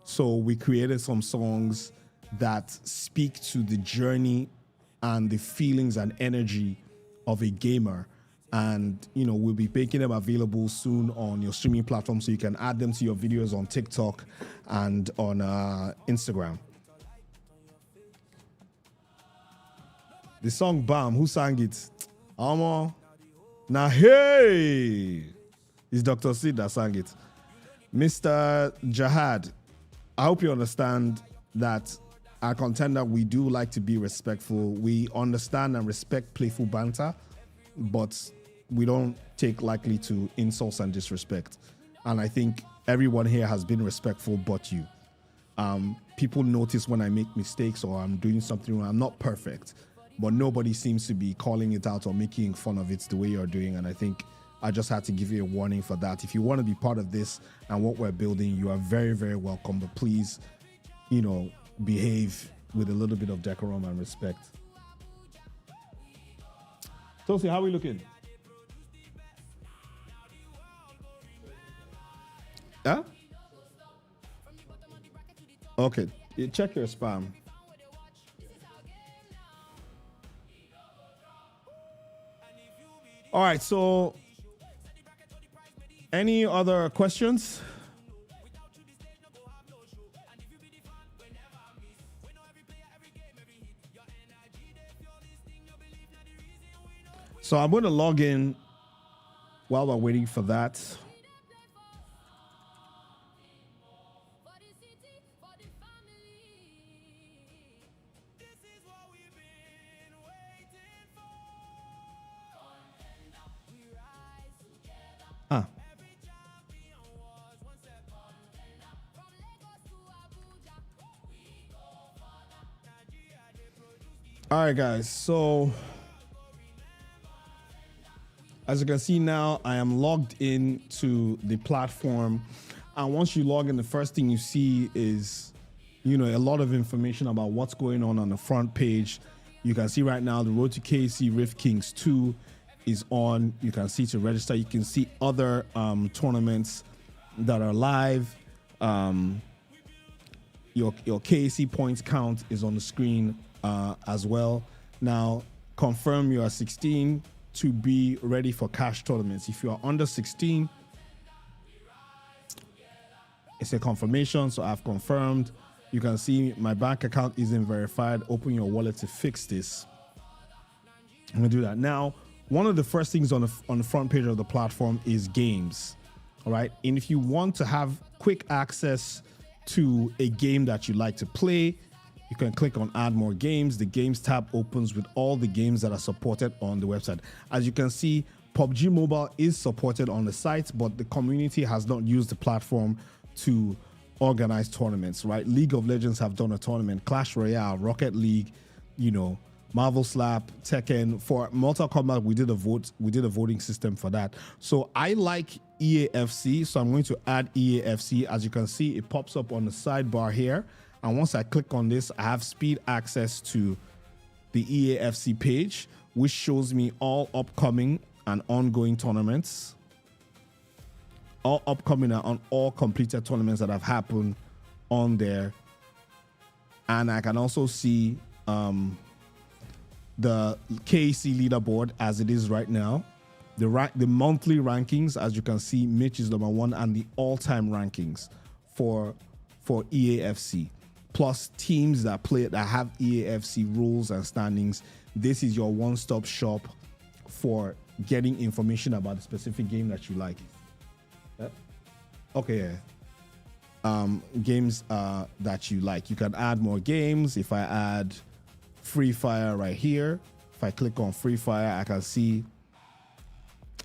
So we created some songs that speak to the journey and the feelings and energy of a gamer. And, you know, we'll be making them available soon on your streaming platform so you can add them to your videos on TikTok and on Instagram. The song Bam, who sang it? Amo. Now, hey! It's Dr. Sid that sang it. Mr. Jahad, I hope you understand that our contender, we do like to be respectful. We understand and respect playful banter, but we don't take lightly to insults and disrespect. And I think everyone here has been respectful but you. People notice when I make mistakes or I'm doing something wrong. I'm not perfect, but nobody seems to be calling it out or making fun of it the way you're doing. And I think I just had to give you a warning for that. If you want to be part of this and what we're building, you are very, very welcome. But please, you know, behave with a little bit of decorum and respect. Tosi, how are we looking? Huh? Okay, check your spam. All right, so any other questions? So I'm going to log in while we're waiting for that. All right, guys. So as you can see now, I am logged in to the platform. And once you log in, the first thing you see is, you know, a lot of information about what's going on the front page. You can see right now the Road to KC Rift Kings 2 is on. You can see to register. You can see other tournaments that are live. Your KC points count is on the screen as well. Now, confirm you are 16 to be ready for cash tournaments. If you are under 16, it's a confirmation, so I've confirmed. You can see my bank account isn't verified. Open your wallet to fix this. I'm gonna do that. Now, one of the first things on the front page of the platform is games, all right? And if you want to have quick access to a game that you like to play, you can click on add more games. The games tab opens with all the games that are supported on the website. As you can see, PUBG Mobile is supported on the site, but the community has not used the platform to organize tournaments, right? League of Legends have done a tournament, Clash Royale, Rocket League, you know, Marvel Slap, Tekken. For Mortal Kombat, we did a voting system for that. So I like EAFC, so I'm going to add EAFC. As you can see, it pops up on the sidebar here. And once I click on this, I have speed access to the EAFC page, which shows me all upcoming and ongoing tournaments, all upcoming and all completed tournaments that have happened on there. And I can also see the KC leaderboard as it is right now. the monthly rankings. As you can see, Mitch is number 1, and the all-time rankings for EAFC, plus teams that have EAFC rules and standings. This is your one-stop shop for getting information about the specific game that you like. Okay, yeah. Games that you like. You can add more games. If I add Free Fire right here, if I click on Free Fire, I can see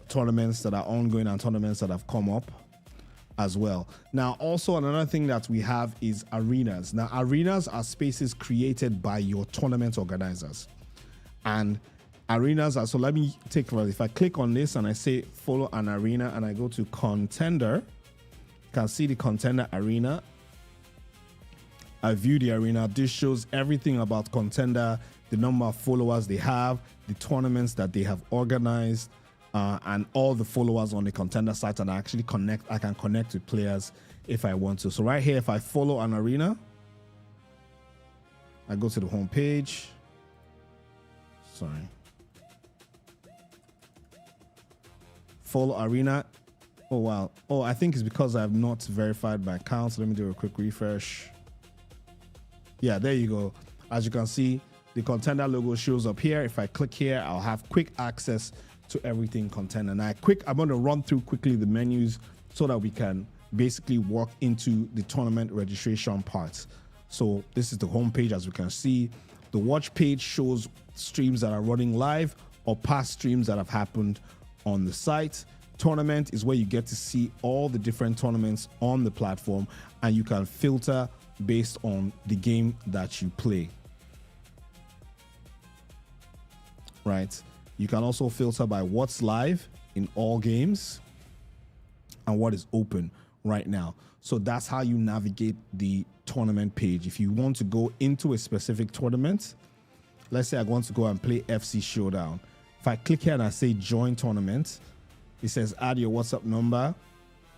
tournaments that are ongoing and tournaments that have come up as well. Now, also another thing that we have is arenas. Now, arenas are spaces created by your tournament organizers. And arenas are, so let me take, if I click on this and I say follow an arena and I go to contender, you can see the contender arena. I view the arena. This shows everything about contender, the number of followers they have, the tournaments that they have organized, and all the followers on the contender site. And I can connect with players if I want to. So right here, if I follow an arena, I go to the home page. Sorry. Follow arena. Oh, wow. Oh, I think it's because I have not verified my account. So let me do a quick refresh. Yeah, there you go. As you can see, the contender logo shows up here. If I click here, I'll have quick access to everything contender. And I'm going to run through quickly the menus so that we can basically walk into the tournament registration parts. So this is the home page. As we can see, the watch page shows streams that are running live or past streams that have happened on the site. Tournament is where you get to see all the different tournaments on the platform, and you can filter based on the game that you play. Right? You can also filter by what's live in all games and what is open right now. So that's how you navigate the tournament page. If you want to go into a specific tournament, let's say I want to go and play FC Showdown. If I click here and I say join tournament, it says add your WhatsApp number,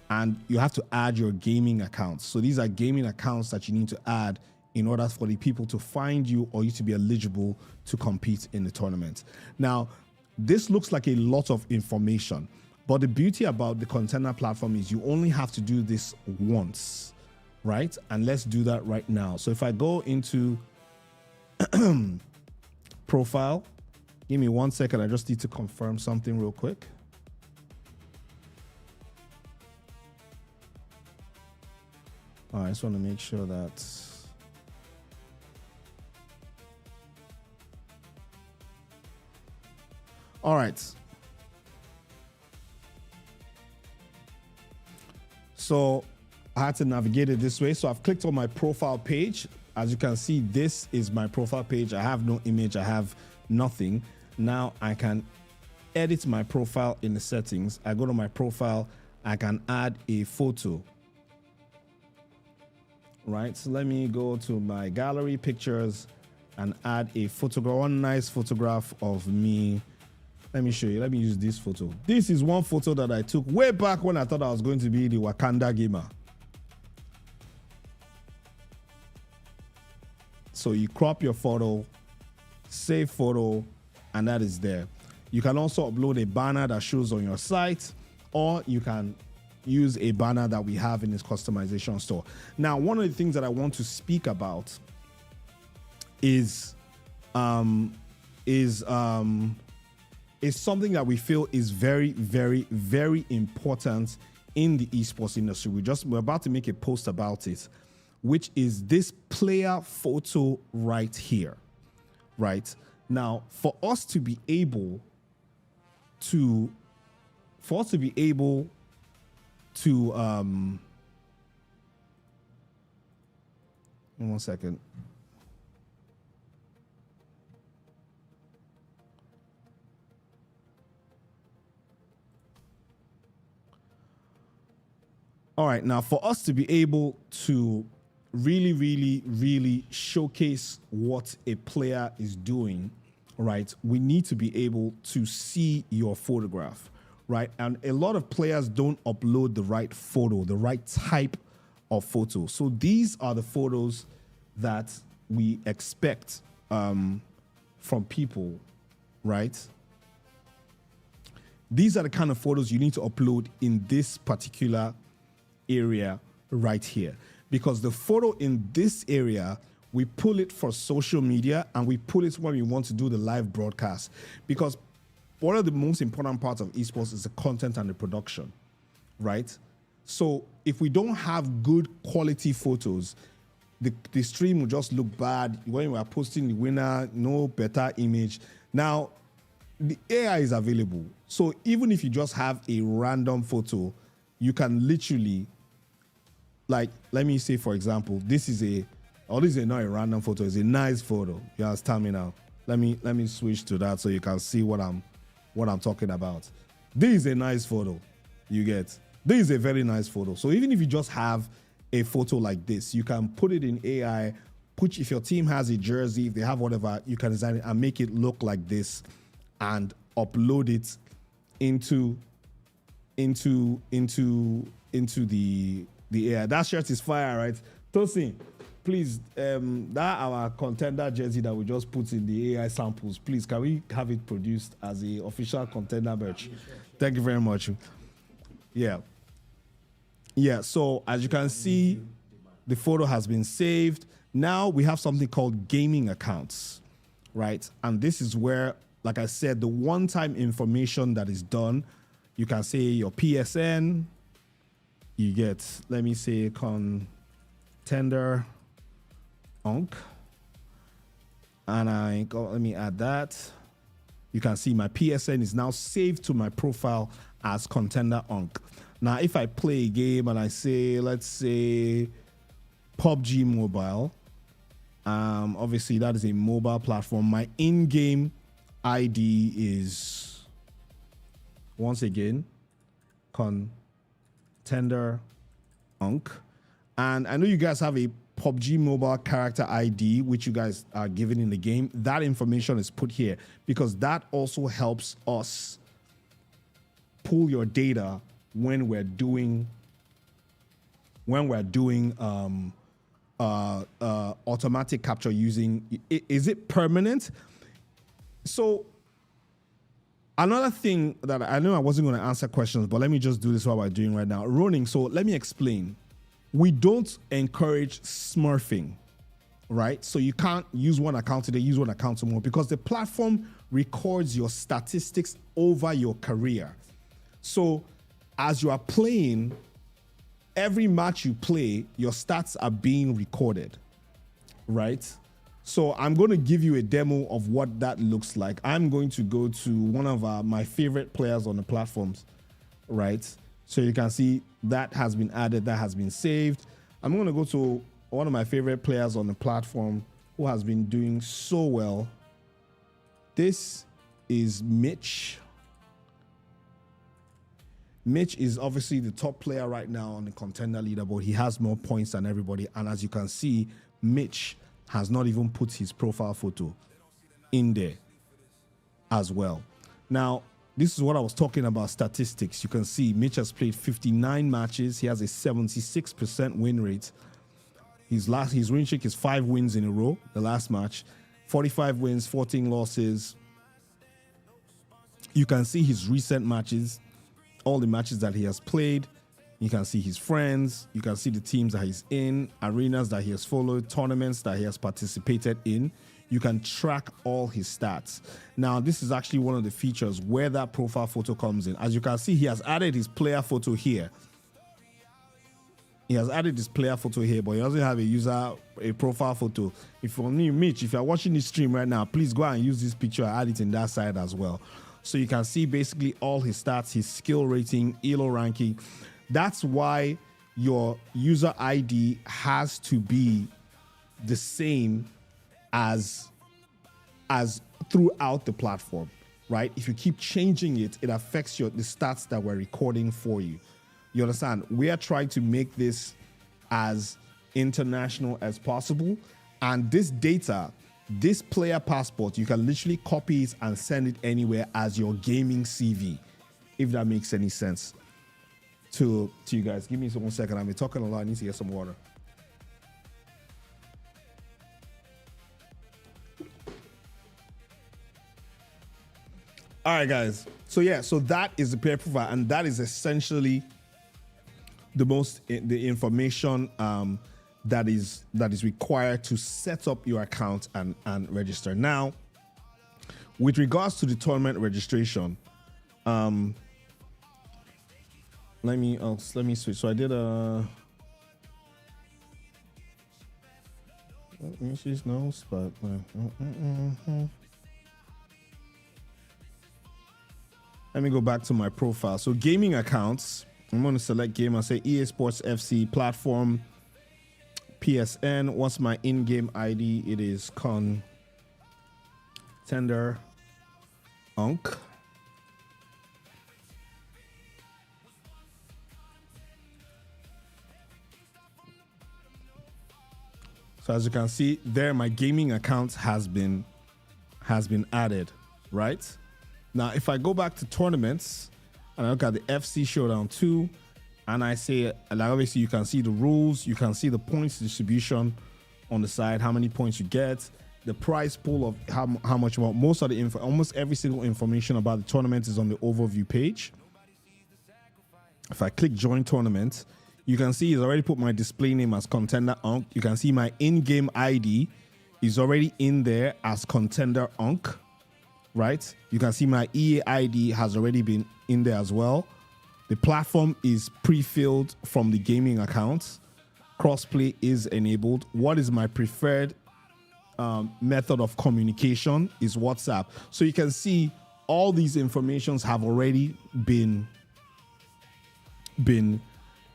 and you have to add your gaming accounts. So these are gaming accounts that you need to add in order for the people to find you or you to be eligible to compete in the tournament. Now, this looks like a lot of information, but the beauty about the contender platform is you only have to do this once, right? And let's do that right now. So if I go into profile, give me 1 second. I just need to confirm something real quick. All right, I just want to make sure that all right. So I had to navigate it this way. So I've clicked on my profile page. As you can see, this is my profile page. I have no image. I have nothing. Now I can edit my profile in the settings. I go to my profile. I can add a photo. Right. So let me go to my gallery pictures and add a photograph, one nice photograph of me. Let me show you. Let me use this photo. This is one photo that I took way back when I thought I was going to be the Wakanda gamer. So you crop your photo, save photo, and that is there. You can also upload a banner that shows on your site, or you can use a banner that we have in this customization store. Now, one of the things that I want to speak about is something that we feel is very, very, very important in the esports industry. We're about to make a post about it, which is this player photo right here. Right now, for us to be able to, 1 second. All right, now for us to be able to really, really, really showcase what a player is doing, right, we need to be able to see your photograph, right? And a lot of players don't upload the right photo, the right type of photo. So these are the photos that we expect from people, right? These are the kind of photos you need to upload in this particular area right here. Because the photo in this area, we pull it for social media and we pull it when we want to do the live broadcast. Because one of the most important parts of esports is the content and the production, right? So if we don't have good quality photos, the stream will just look bad. When we are posting the winner, no better image. Now, the AI is available. So even if you just have a random photo, you can literally, like, let me say, for example, this is not a random photo, it's a nice photo. You understand me now? Let me switch to that so you can see what I'm talking about. This is a nice photo, you get. This is a very nice photo. So even if you just have a photo like this, you can put it in AI, if your team has a jersey, if they have whatever, you can design it and make it look like this and upload it into the AI. That shirt is fire, right? Tosin, please, that our contender jersey that we just put in the AI samples, please, can we have it produced as a official contender merch? Sure. Thank you very much. Yeah. So as you can see, the photo has been saved. Now we have something called gaming accounts, right? And this is where, like I said, the one-time information that is done, you can say your PSN, you get, let me say, contender onk, and let me add that. You can see my PSN is now saved to my profile as contender onk. Now, if I play a game and I say, let's say, PUBG Mobile, obviously that is a mobile platform. My in-game ID is, once again, contender onk. And I know you guys have a PUBG Mobile character ID, which you guys are given in the game. That information is put here because that also helps us pull your data when we're doing automatic capture using, is it permanent? So another thing that I know I wasn't going to answer questions, but let me just do this while we're doing right now. Roning, so let me explain. We don't encourage smurfing, right? So you can't use one account today, use one account tomorrow, because the platform records your statistics over your career. So as you are playing, every match you play, your stats are being recorded, right? So I'm going to give you a demo of what that looks like. I'm going to go to one of my favorite players on the platforms, right? So you can see that has been added, that has been saved. I'm going to go to one of my favorite players on the platform who has been doing so well. This is Mitch. Mitch is obviously the top player right now on the contender leaderboard. He has more points than everybody. And as you can see, Mitch has not even put his profile photo in there as well. Now, this is what I was talking about, statistics. You can see Mitch has played 59 matches. He has a 76% win rate. His win streak is 5 wins in a row, the last match. 45 wins, 14 losses. You can see his recent matches, all the matches that he has played. You can see his friends. You can see the teams that he's in, arenas that he has followed, tournaments that he has participated in. You can track all his stats. Now, this is actually one of the features where that profile photo comes in. As you can see, he has added his player photo here. He has added his player photo here, but he doesn't have a profile photo. If you're new, Mitch, if you're watching this stream right now, please go and use this picture and add it in that side as well. So you can see basically all his stats, his skill rating, ELO ranking. That's why your user ID has to be the same as throughout the platform, right? If you keep changing it, it affects the stats that we're recording for you. You understand? We are trying to make this as international as possible. And this data, this player passport, you can literally copy it and send it anywhere as your gaming CV, if that makes any sense to you guys. Give me 1 second. I've been talking a lot. I need to get some water. All right, guys. So yeah, so that is the player profile, and that is essentially the information that is required to set up your account and register. Now, with regards to the tournament registration, let me switch. So I did a let me see no spot. Let me go back to my profile. So gaming accounts. I'm going to select game and say EA Sports FC platform PSN. What's my in-game ID? It is Contender Unk. So as you can see there, my gaming account has been added, right? Now, if I go back to tournaments and I look at the FC Showdown 2, and I say, like obviously you can see the rules, you can see the points distribution on the side, how many points you get, the prize pool of how much you want. Most of the info, almost every single information about the tournament is on the overview page. If I click join tournament, you can see it's already put my display name as Contender Unk. You can see my in-game ID is already in there as Contender Unk, right? You can see my EA ID has already been in there as well. The platform is pre-filled from the gaming accounts. Crossplay is enabled. What is my preferred method of communication is WhatsApp. So you can see all these informations have already been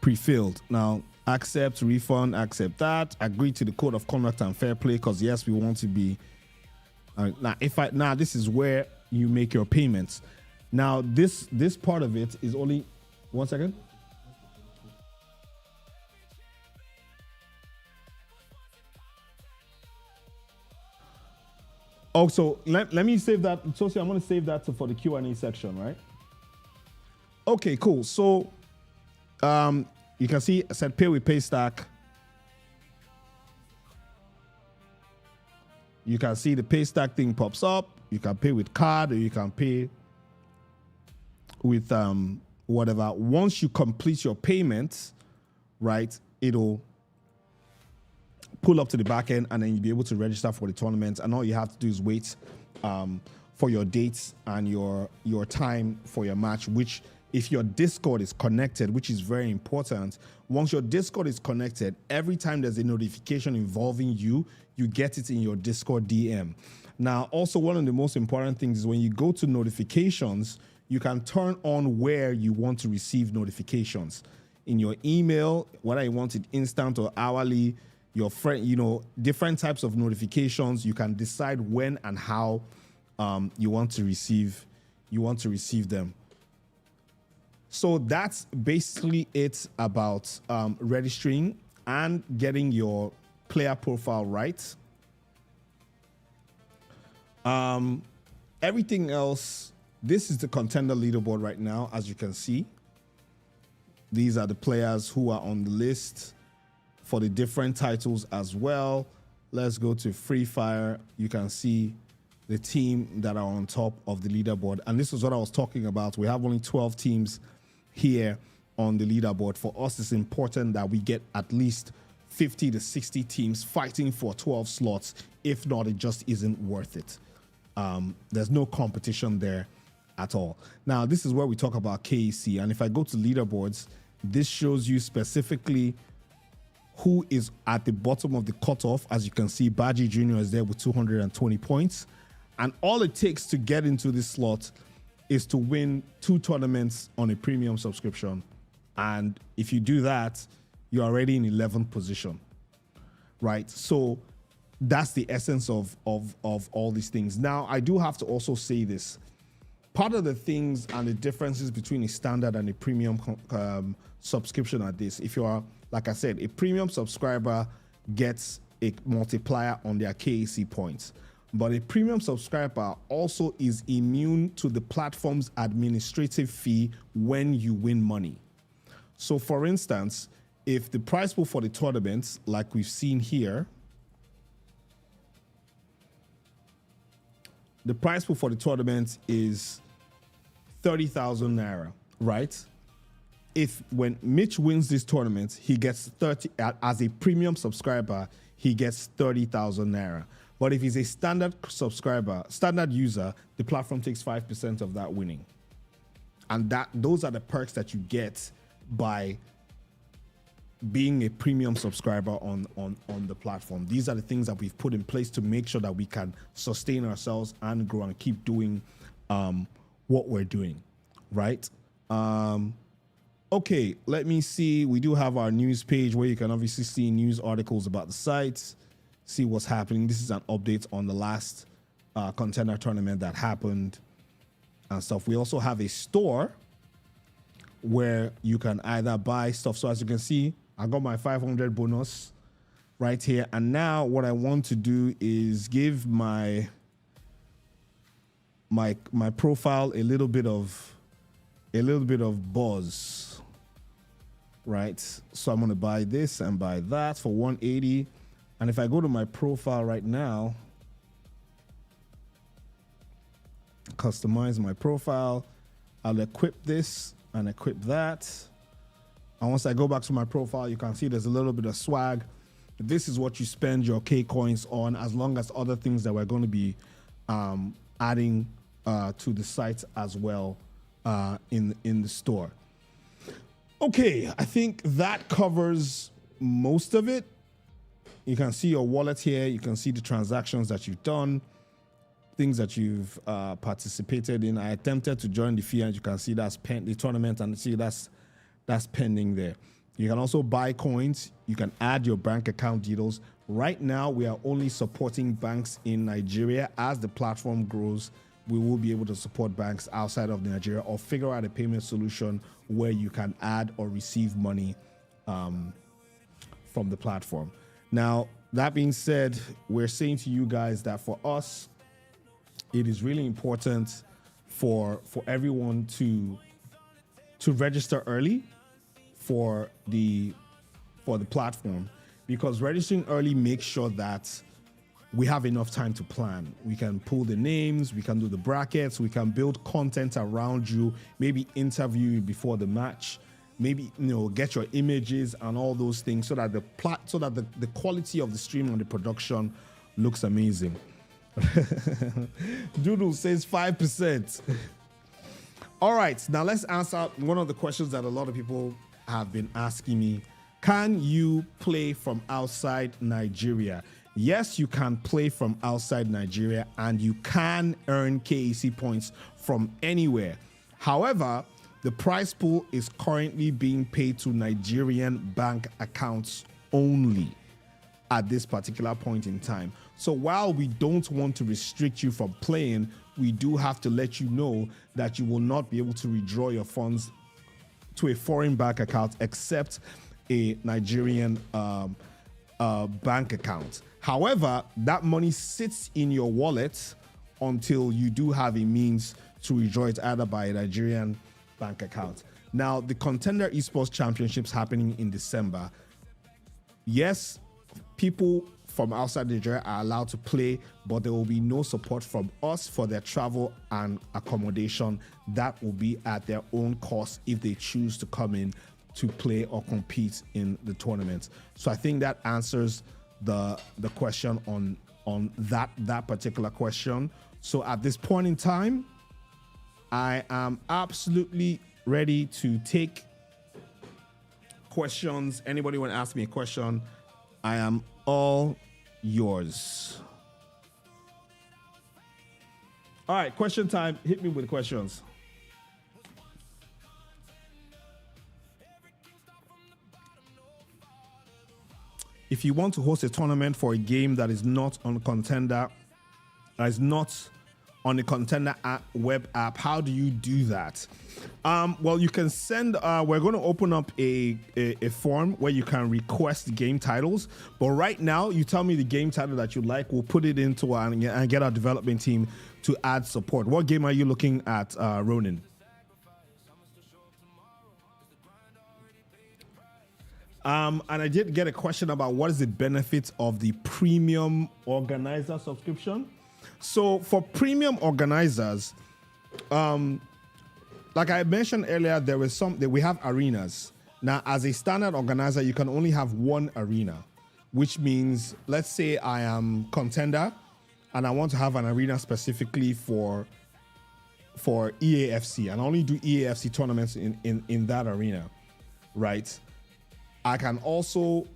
pre-filled. Now, accept, refund, accept that. Agree to the code of conduct and fair play, because yes, we want to be. Now this is where you make your payments. Now this part of it is only 1 second. Oh, so let me save that. So I'm going to save that for the Q&A section, right? Okay, cool. So you can see I said pay with Paystack. You can see the Paystack thing pops up. You can pay with card, or you can pay with whatever. Once you complete your payments, right, it'll pull up to the back end, and then you'll be able to register for the tournament. And all you have to do is wait for your dates and your time for your match, which if your Discord is connected, which is very important, once your Discord is connected, every time there's a notification involving you, you get it in your Discord DM. Now, also one of the most important things is when you go to notifications, you can turn on where you want to receive notifications. In your email, whether you want it instant or hourly, your friend, different types of notifications, you can decide when and how you want to receive them. So that's basically it about registering and getting your player profile right. Everything else, this is the contender leaderboard right now, as you can see. These are the players who are on the list for the different titles as well. Let's go to Free Fire. You can see the team that are on top of the leaderboard. And this is what I was talking about. We have only 12 teams here on the leaderboard. For us, it's important that we get at least 50 to 60 teams fighting for 12 slots. If not, it just isn't worth it. There's no competition there at all. Now, this is where we talk about KEC. And if I go to leaderboards, this shows you specifically who is at the bottom of the cutoff. As you can see, Baji Jr. is there with 220 points. And all it takes to get into this slot is to win 2 tournaments on a premium subscription. And if you do that, you're already in 11th position, right? So that's the essence of all these things. Now, I do have to also say this. Part of the things and the differences between a standard and a premium subscription are this. If you are, like I said, a premium subscriber gets a multiplier on their KEC points. But a premium subscriber also is immune to the platform's administrative fee when you win money. So for instance, if the prize pool for the tournaments, like we've seen here, the prize pool for the tournament is 30,000 naira, right? If when Mitch wins this tournament, he gets 30 as a premium subscriber, he gets 30,000 naira. But if he's a standard subscriber, standard user, the platform takes 5% of that winning. And those are the perks that you get by being a premium subscriber on the platform. These are the things that we've put in place to make sure that we can sustain ourselves and grow and keep doing what we're doing, right? Okay, let me see. We do have our news page where you can obviously see news articles about the sites, see what's happening. This is an update on the last contender tournament that happened and stuff. We also have a store where you can either buy stuff. So as you can see, I got my 500 bonus right here. And now what I want to do is give my profile a little bit of buzz, right? So I'm going to buy this and buy that for 180. And if I go to my profile right now, customize my profile, I'll equip this and equip that. And once I go back to my profile, you can see there's a little bit of swag. This is what you spend your K coins on, as long as other things that we're going to be adding to the site as well in the store. Okay, I think that covers most of it. You can see your wallet here. You can see the transactions that you've done, things that you've participated in. I attempted to join the fee, and you can see that's the tournament, and see that's pending there. You can also buy coins. You can add your bank account details. Right now, we are only supporting banks in Nigeria. As the platform grows, we will be able to support banks outside of Nigeria, or figure out a payment solution where you can add or receive money from the platform. Now, that being said, we're saying to you guys that for us, it is really important for everyone to register early for the platform, because registering early makes sure that we have enough time to plan. We can pull the names, we can do the brackets, we can build content around you, maybe interview you before the match, maybe get your images and all those things, so that the quality of the stream and the production looks amazing. Doodle says 5%. All right, now let's answer one of the questions that a lot of people have been asking me. Can you play from outside Nigeria? Yes, you can play from outside Nigeria, and you can earn KEC points from anywhere. However, the prize pool is currently being paid to Nigerian bank accounts only at this particular point in time. So while we don't want to restrict you from playing, we do have to let you know that you will not be able to withdraw your funds to a foreign bank account except a Nigerian bank account. However, that money sits in your wallet until you do have a means to withdraw it, either by a Nigerian bank account. Now, the Contender Esports Championships happening in December. Yes, people from outside Nigeria are allowed to play, but there will be no support from us for their travel and accommodation. That will be at their own cost if they choose to come in to play or compete in the tournament. So I think that answers the question on that particular question. So at this point in time, I am absolutely ready to take questions. Anybody want to ask me a question? I am all yours. All right, question time. Hit me with questions. If you want to host a tournament for a game that is not on Contender, that is not on the Contender web app, how do you do that? Well, you can send, we're going to open up a form where you can request game titles. But right now, you tell me the game title that you like. We'll put it into and get our development team to add support. What game are you looking at, Ronan? And I did get a question about what is the benefit of the premium organizer subscription. So for premium organizers, like I mentioned earlier, there is we have arenas. Now, as a standard organizer, you can only have one arena, which means, let's say I am contender and I want to have an arena specifically for EAFC, and I only do EAFC tournaments in that arena, right? I can also,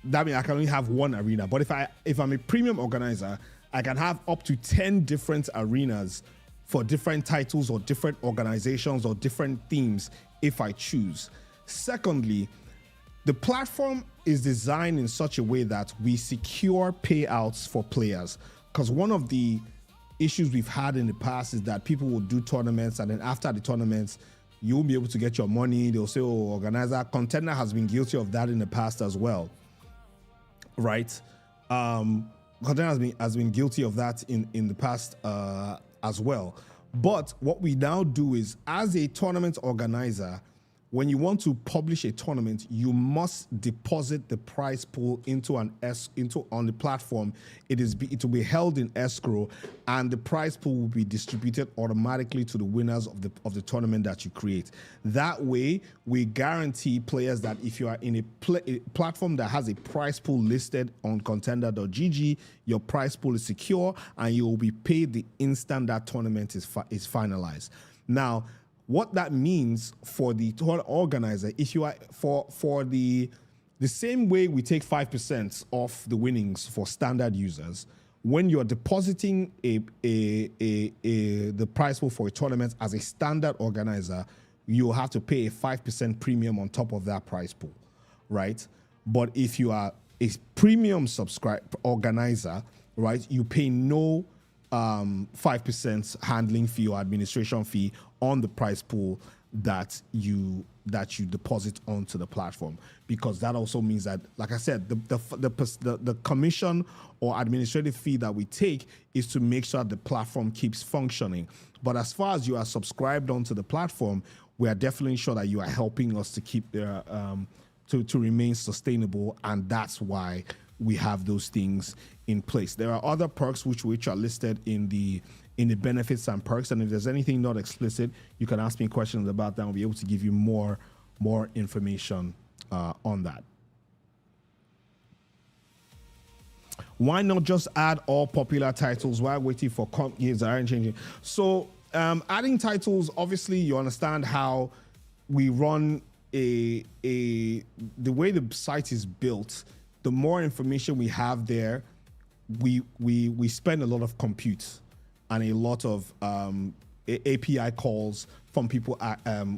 that means I can only have one arena. But if I'm a premium organizer, I can have up to 10 different arenas for different titles or different organizations or different themes if I choose. Secondly, the platform is designed in such a way that we secure payouts for players. Because one of the issues we've had in the past is that people will do tournaments, and then after the tournaments, you won't be able to get your money. They'll say, oh, organizer. Contender has been guilty of that in the past as well, right? Contender has been guilty of that in the past as well. But what we now do is, as a tournament organizer, when you want to publish a tournament, you must deposit the prize pool on the platform. It will be held in escrow, and the prize pool will be distributed automatically to the winners of the tournament that you create. That way, we guarantee players that if you are in a platform that has a prize pool listed on contender.gg, your prize pool is secure, and you will be paid the instant that tournament is finalized. Now, what that means for the tournament organizer, if you are for the same way we take 5% off the winnings for standard users, when you're depositing the prize pool for a tournament as a standard organizer, you'll have to pay a 5% premium on top of that prize pool, right? But if you are a premium organizer, right, you pay no 5% handling fee or administration fee on the prize pool that you deposit onto the platform, because that also means that, like I said, the commission or administrative fee that we take is to make sure the platform keeps functioning. But as far as you are subscribed onto the platform, we are definitely sure that you are helping us to keep to remain sustainable, and that's why we have those things in place. There are other perks which are listed in the benefits and perks, and if there's anything not explicit, you can ask me questions about that, and I'll be able to give you more information on that. Why not just add all popular titles while waiting for comp games that aren't changing? So adding titles, obviously you understand how we run the way the site is built. The more information we have there, we spend a lot of compute and a lot of API calls from people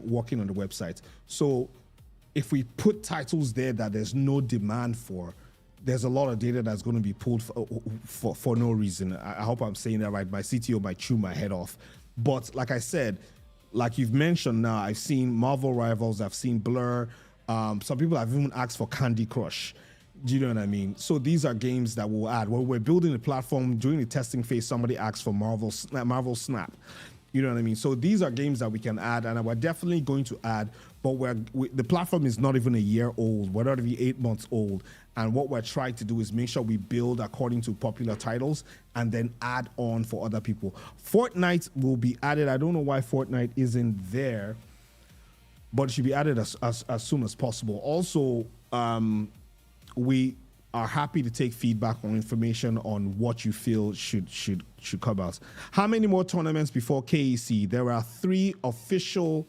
working on the website. So if we put titles there that there's no demand for, there's a lot of data that's going to be pulled for no reason. I hope I'm saying that right. My CTO might chew my head off. But like I said, like you've mentioned now, I've seen Marvel Rivals, I've seen Blur. Some people have even asked for Candy Crush. Do you know what I mean? So these are games that we'll add. When we're building the platform, during the testing phase, somebody asked for Marvel Snap. You know what I mean? So these are games that we can add, and we're definitely going to add, but the platform is not even a year old. We're not even 8 months old. And what we're trying to do is make sure we build according to popular titles and then add on for other people. Fortnite will be added. I don't know why Fortnite isn't there, but it should be added as soon as possible. Also, we are happy to take feedback on information on what you feel should come out. How many more tournaments before KEC? There are 3 official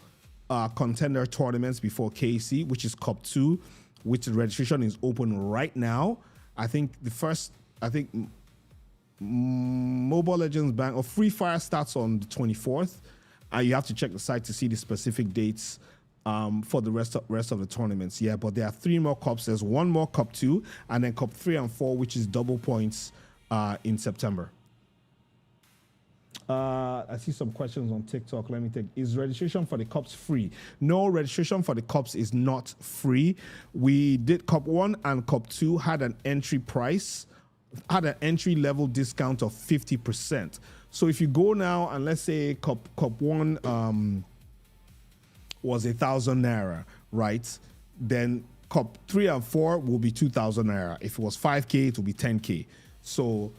contender tournaments before KEC, which is Cup 2, which the registration is open right now. I think Mobile Legends Bank or Free Fire starts on the 24th. You have to check the site to see the specific dates for the rest of the tournaments. Yeah, but there are 3 more cups. There's 1 more Cup 2, and then Cup 3 and 4, which is double points in September. I see some questions on TikTok. Let me take. Is registration for the cups free? No, registration for the cups is not free. We did Cup 1 and Cup 2 had an entry level discount of 50%. So if you go now and let's say Cup 1 was 1,000 naira, right? Then Cup 3 and 4 will be 2,000 naira. If it was 5K, it will be 10K. So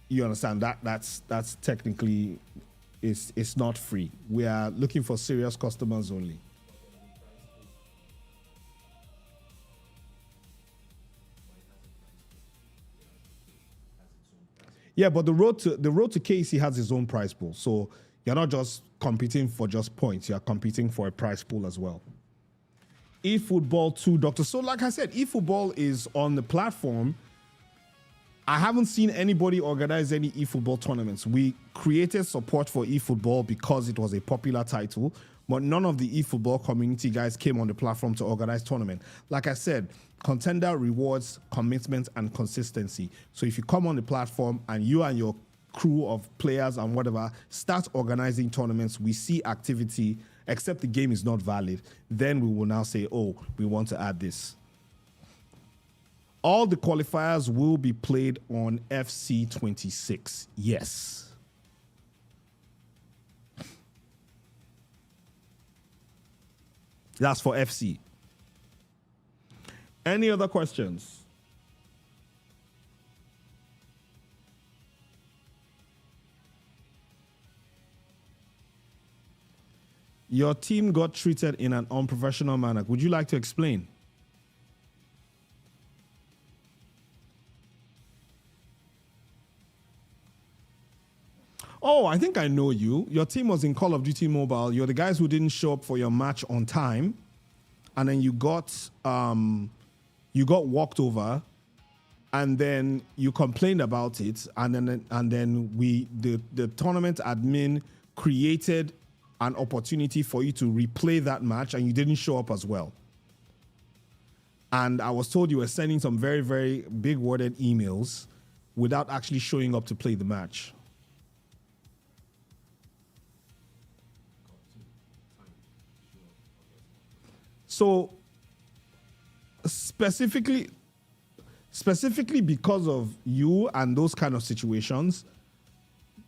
you understand that that's technically it's not free. We are looking for serious customers only. Yeah, but the road to KC has its own prize pool. So you're not just competing for just points, you're competing for a prize pool as well. eFootball 2 Doctor. So like I said, eFootball is on the platform. I haven't seen anybody organize any eFootball tournaments. We created support for eFootball because it was a popular title, but none of the eFootball community guys came on the platform to organize tournament. Like I said, contender rewards commitment and consistency. So if you come on the platform and you and your crew of players and whatever start organizing tournaments, we see activity, except the game is not valid, then we will now say, oh, we want to add this. All the qualifiers will be played on FC26. Yes. That's for FC. Any other questions? Your team got treated in an unprofessional manner. Would you like to explain? Oh, I think I know you. Your team was in Call of Duty Mobile. You're the guys who didn't show up for your match on time, and then you got walked over, and then you complained about it, and then the tournament admin created an opportunity for you to replay that match, and you didn't show up as well. And I was told you were sending some very, very big worded emails without actually showing up to play the match. So specifically because of you and those kind of situations,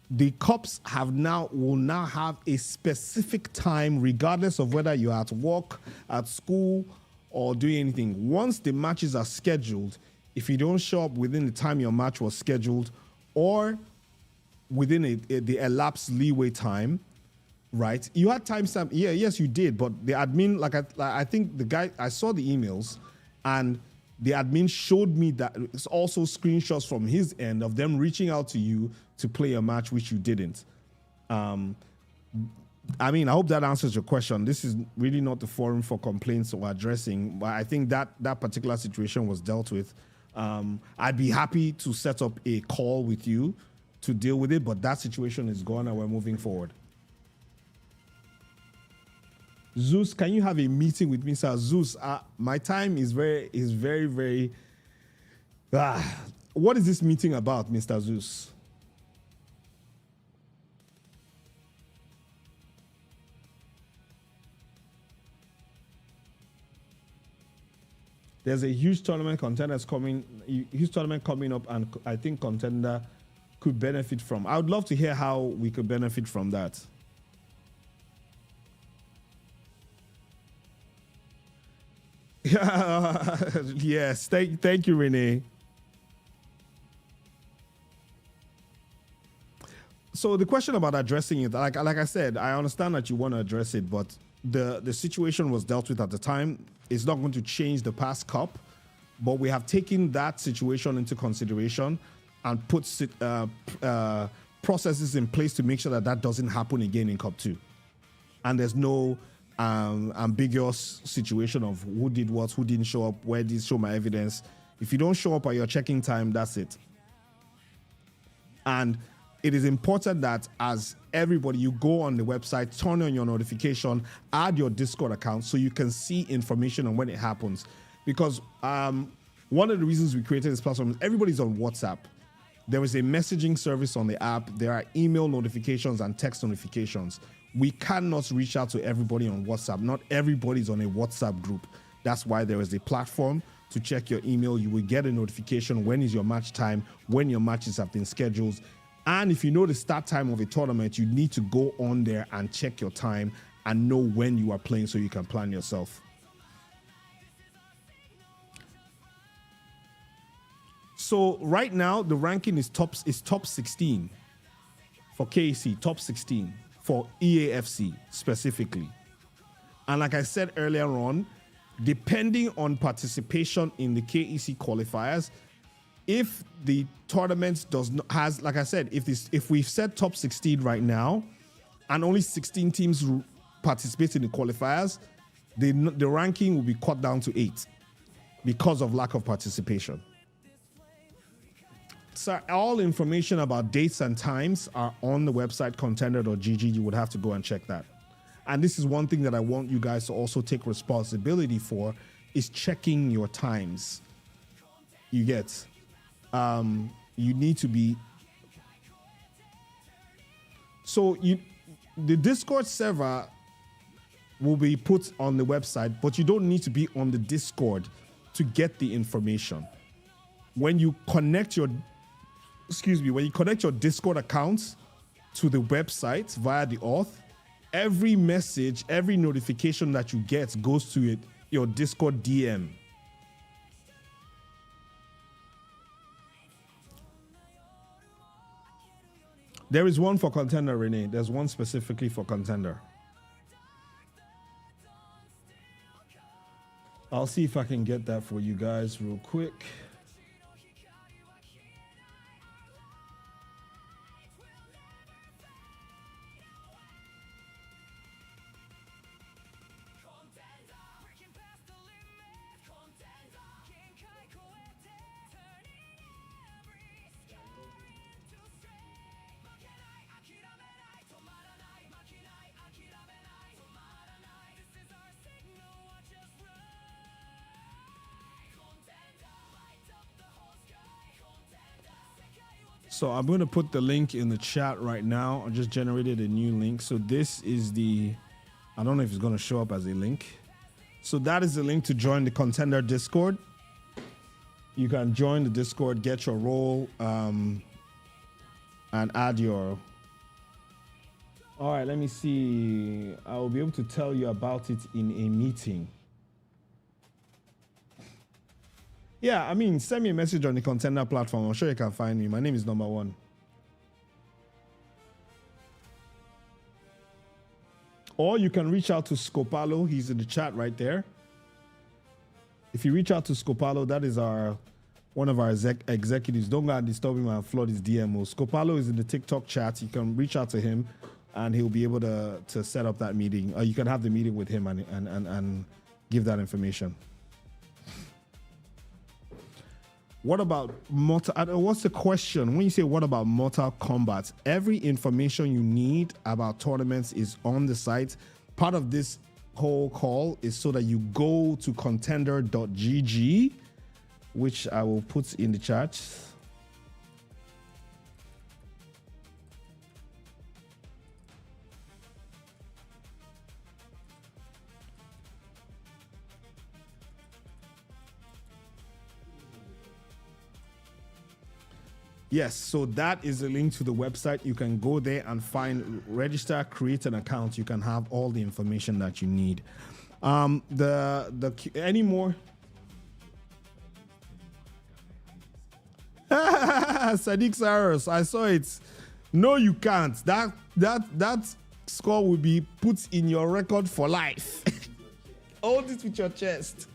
the cops will now have a specific time, regardless of whether you're at work, at school, or doing anything. Once the matches are scheduled, if you don't show up within the time your match was scheduled, or within the elapsed leeway time, right? You had timestamp. Yeah, yes, you did. But the admin, I think the guy, I saw the emails, and the admin showed me that it's also screenshots from his end of them reaching out to you to play a match, which you didn't. I mean, I hope that answers your question. This is really not the forum for complaints or addressing, but I think that particular situation was dealt with. I'd be happy to set up a call with you to deal with it, but that situation is gone and we're moving forward. Zeus, can you have a meeting with me, sir? Zeus, my time is very. What is this meeting about, Mr. Zeus? There's a huge tournament coming up, and I think contender could benefit from. I would love to hear how we could benefit from that. Yes, thank you, Renee. So the question about addressing it, like I said, I understand that you want to address it, but the situation was dealt with at the time. It's not going to change the past cup, but we have taken that situation into consideration and put processes in place to make sure that doesn't happen again in Cup 2. And there's no ambiguous situation of who did what, who didn't show up, where did show my evidence. If you don't show up at your checking time, that's it. And it is important that as everybody, you go on the website, turn on your notification, add your Discord account so you can see information on when it happens. Because one of the reasons we created this platform is everybody's on WhatsApp. There is a messaging service on the app. There are email notifications and text notifications. We cannot reach out to everybody on WhatsApp. Not everybody's on a WhatsApp group. That's why there is a platform to check your email. You will get a notification when is your match time, when your matches have been scheduled. And if you know the start time of a tournament, you need to go on there and check your time and know when you are playing so you can plan yourself. So right now, the ranking is top 16 for KC, top 16. for EAFC specifically. And like I said earlier on, depending on participation in the KEC qualifiers, if the tournament has, like I said, if we've set top 16 right now and only 16 teams participate in the qualifiers, the ranking will be cut down to 8 because of lack of participation. So all information about dates and times are on the website contender.gg. You would have to go and check that. And this is one thing that I want you guys to also take responsibility for, is checking your times. You get, you need to be. So the Discord server will be put on the website, but you don't need to be on the Discord to get the information. When you connect your, when you connect your Discord accounts to the website via the auth, every message, every notification that you get goes to your Discord DM. There is one for Contender, Renee. There's one specifically for Contender. I'll see if I can get that for you guys real quick. So I'm going to put the link in the chat right now. I just generated a new link. So this is I don't know if it's going to show up as a link. So that is the link to join the Contender Discord. You can join the Discord, get your role, and add your... All right, let me see. I will be able to tell you about it in a meeting. Yeah, I mean, send me a message on the Contender platform. I'm sure you can find me. My name is number 1. Or you can reach out to Scopalo. He's in the chat right there. If you reach out to Scopalo, that is one of our executives. Don't go and disturb him and flood his DMO. Scopalo is in the TikTok chat. You can reach out to him, and he'll be able to set up that meeting. Or you can have the meeting with him and give that information. What about what's the question? When you say what about Mortal Kombat, every information you need about tournaments is on the site. Part of this whole call is so that you go to contender.gg, which I will put in the chat. Yes, so that is a link to the website. You can go there and register, create an account. You can have all the information that you need. Any more? Sadiq Saros, I saw it. No, you can't. That score will be put in your record for life. Hold it with your chest.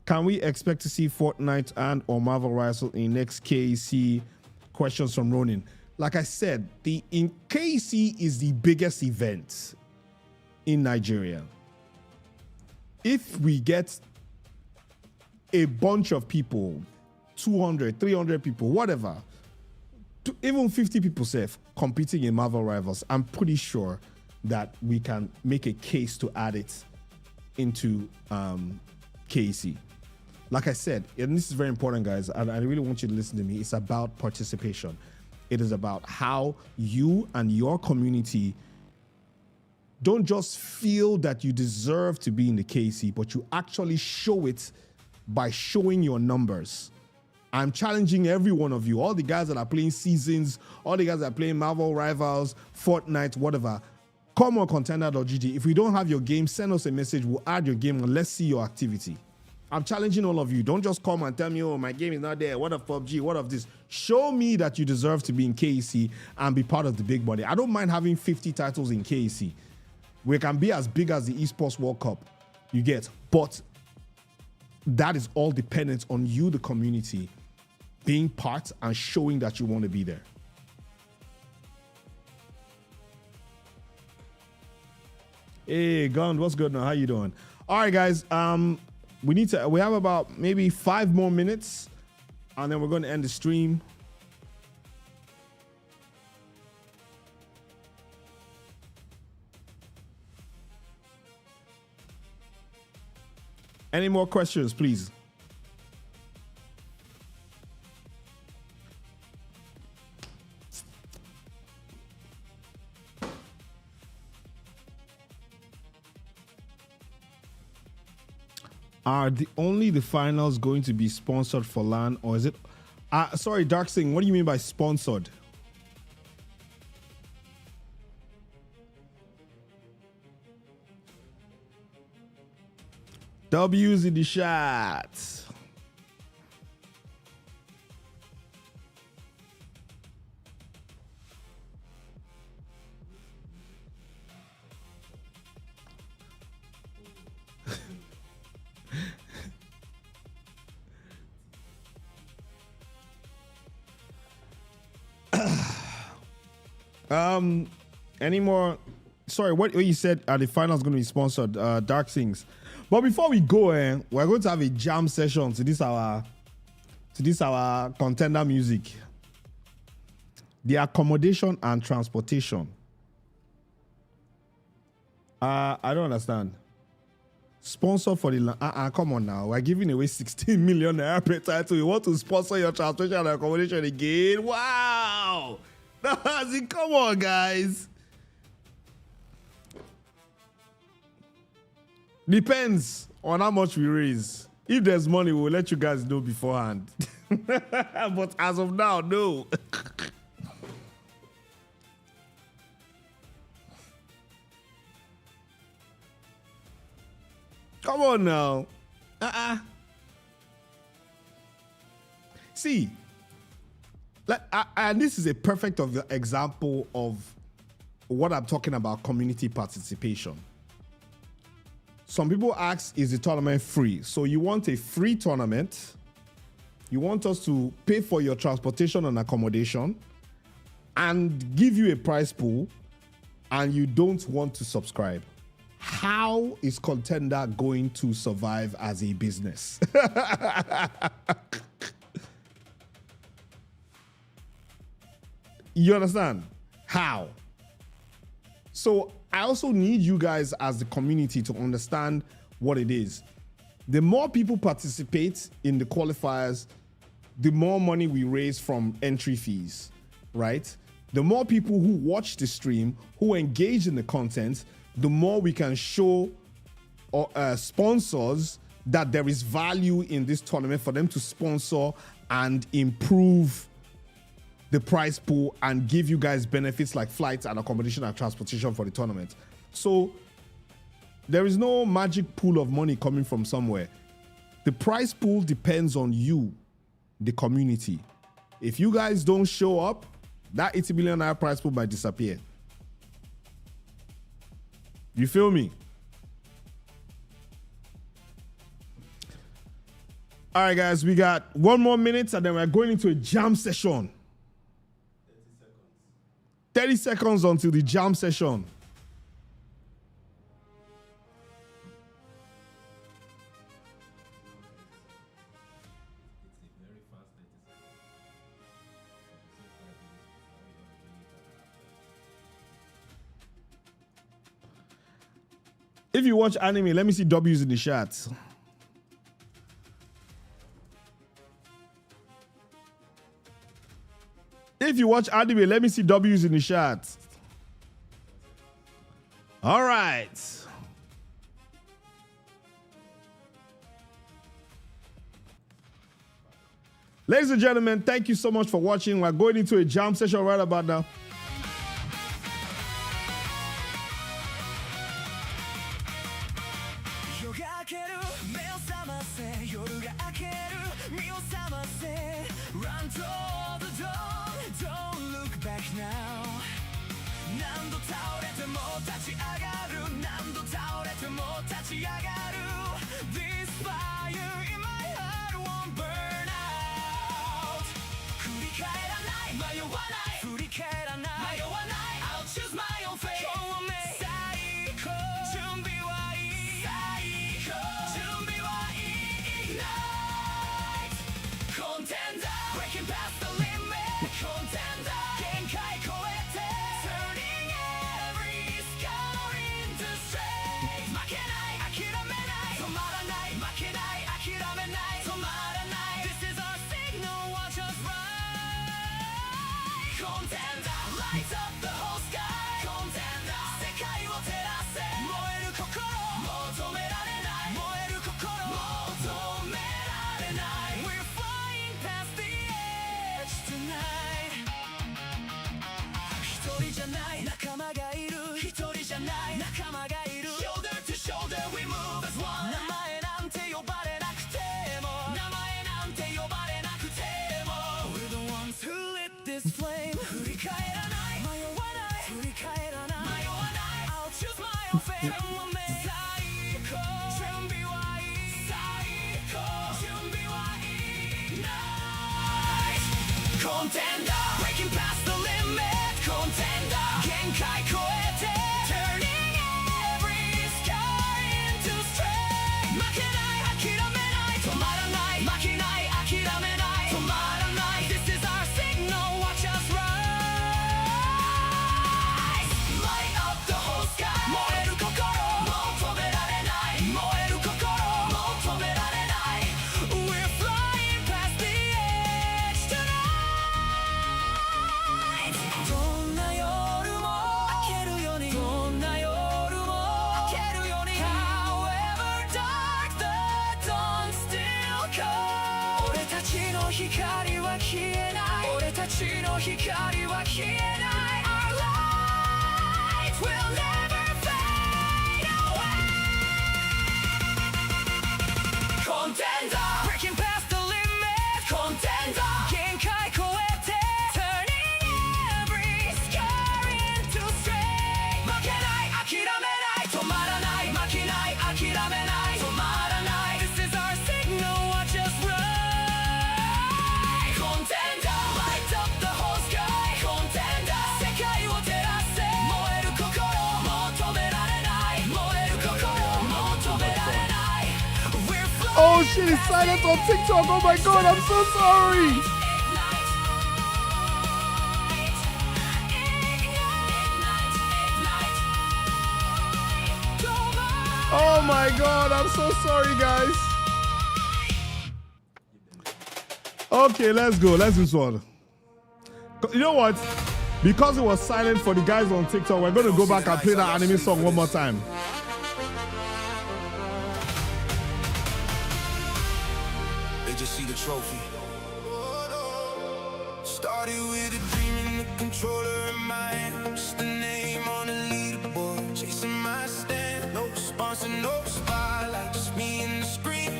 Can we expect to see Fortnite and or Marvel Rivals in next KEC? Questions from Ronin. Like I said, KEC is the biggest event in Nigeria. If we get a bunch of people, 200, 300 people, whatever, even 50 people safe competing in Marvel Rivals, I'm pretty sure that we can make a case to add it into KEC. Like I said, and this is very important, guys, and I really want you to listen to me. It's about participation. It is about how you and your community don't just feel that you deserve to be in the KEC, but you actually show it by showing your numbers. I'm challenging every one of you, all the guys that are playing Seasons, all the guys that are playing Marvel Rivals, Fortnite, whatever. Come on contender.gg. If we don't have your game, send us a message. We'll add your game and let's see your activity. I'm challenging all of you. Don't just come and tell me, oh, my game is not there. What of PUBG? What of this? Show me that you deserve to be in KEC and be part of the big body. I don't mind having 50 titles in KEC. We can be as big as the Esports World Cup, you get. But that is all dependent on you, the community, being part and showing that you want to be there. Hey, Gund, what's good now? How you doing? All right, guys. We have about maybe 5 more minutes, and then we're going to end the stream. Any more questions, please? Are only the finals going to be sponsored for LAN, or is it? Sorry, Darksing, what do you mean by sponsored? W's in the chat. Any more? Sorry, what you said? Are the finals going to be sponsored? Dark Things. But before we go, we're going to have a jam session to this our contender music. The accommodation and transportation. I don't understand. Sponsor for the come on now. We're giving away 16 million naira per title. You want to sponsor your transportation and accommodation again? Wow! Come on, guys. Depends on how much we raise. If there's money, we'll let you guys know beforehand. But as of now, no. Come on now. See, and this is a perfect example of what I'm talking about, community participation. Some people ask, is the tournament free? So you want a free tournament. You want us to pay for your transportation and accommodation and give you a prize pool, and you don't want to subscribe. How is Contender going to survive as a business? You understand? How? So I also need you guys as the community to understand what it is. The more people participate in the qualifiers, the more money we raise from entry fees, right? The more people who watch the stream, who engage in the content, the more we can show sponsors that there is value in this tournament for them to sponsor and improve the prize pool and give you guys benefits like flights and accommodation and transportation for the tournament. So there is no magic pool of money coming from somewhere. The prize pool depends on you, the community. If you guys don't show up, that 80 million naira prize pool might disappear. You feel me? All right, guys, we got 1 more minute and then we're going into a jam session. 30 seconds until the jam session. If you watch anime, let me see W's in the chat. If you watch anime, let me see W's in the chat. All right. Ladies and gentlemen, thank you so much for watching. We're going into a jam session right about now. せ Run toward the dawn Don't look back now 何度倒れても立ち上がる何度倒れても立ち上がる This fire in my heart won't burn out 振り返らない迷わない振り返らない迷わない I'll choose my own fate 今日はね最高準備はいい最高準備はいい Ignite Contender Breaking past the limit Contender 限界超えて Turning every scar into strength 負けない諦めない止まらない負けない諦めない止まらない This is our signal watch us rise Contender Lights up the whole sky Contender 世界を照らせ燃える心求められない燃える心求められない We're flying past the edge tonight 一人じゃない仲間がいる一人じゃない仲間がいる Shoulder to shoulder we move as one 名前なんて呼ばれなくても名前なんて呼ばれなくても We're the ones who lit this flame 振り返らない迷わない振り返らない迷わない I'll choose my own fate 最高準備はいい最高準備はいい Nice Contender Breaking past the limit Contender 限界超えて Turning every scar into strength 負けない諦めない止まらない負けない諦めない止まらない This is our signal watch us rise Light up the whole sky 燃える心求められない燃える心求められない We're flying past the edge tonight どんな夜も明けるようにどんな夜も明けるように However dark the dawn still comes 俺たちの光は消えない俺たちの光は消えない Our light will never fade away Contender Breaking past the limit Contender 限界超えて Turning every scar into strength 負けない諦めない止まらない負けない諦めない止まらない This is our signal watch us rise Contender Light up the whole sky Contender 世界を照らせ燃える心求められない燃える心求められない We're flying Oh shit, it's silent on TikTok. Oh my god, I'm so sorry. Oh my god, I'm so sorry, guys. Okay, let's go. Let's do this one. You know what? Because it was silent for the guys on TikTok, we're going to go back and play that anime song one more time. They just see the trophy. Started with a dream in the controller in my hand. Just a name on a leaderboard. Chasing my stand. No sponsor, no spotlight. Just me and the screen.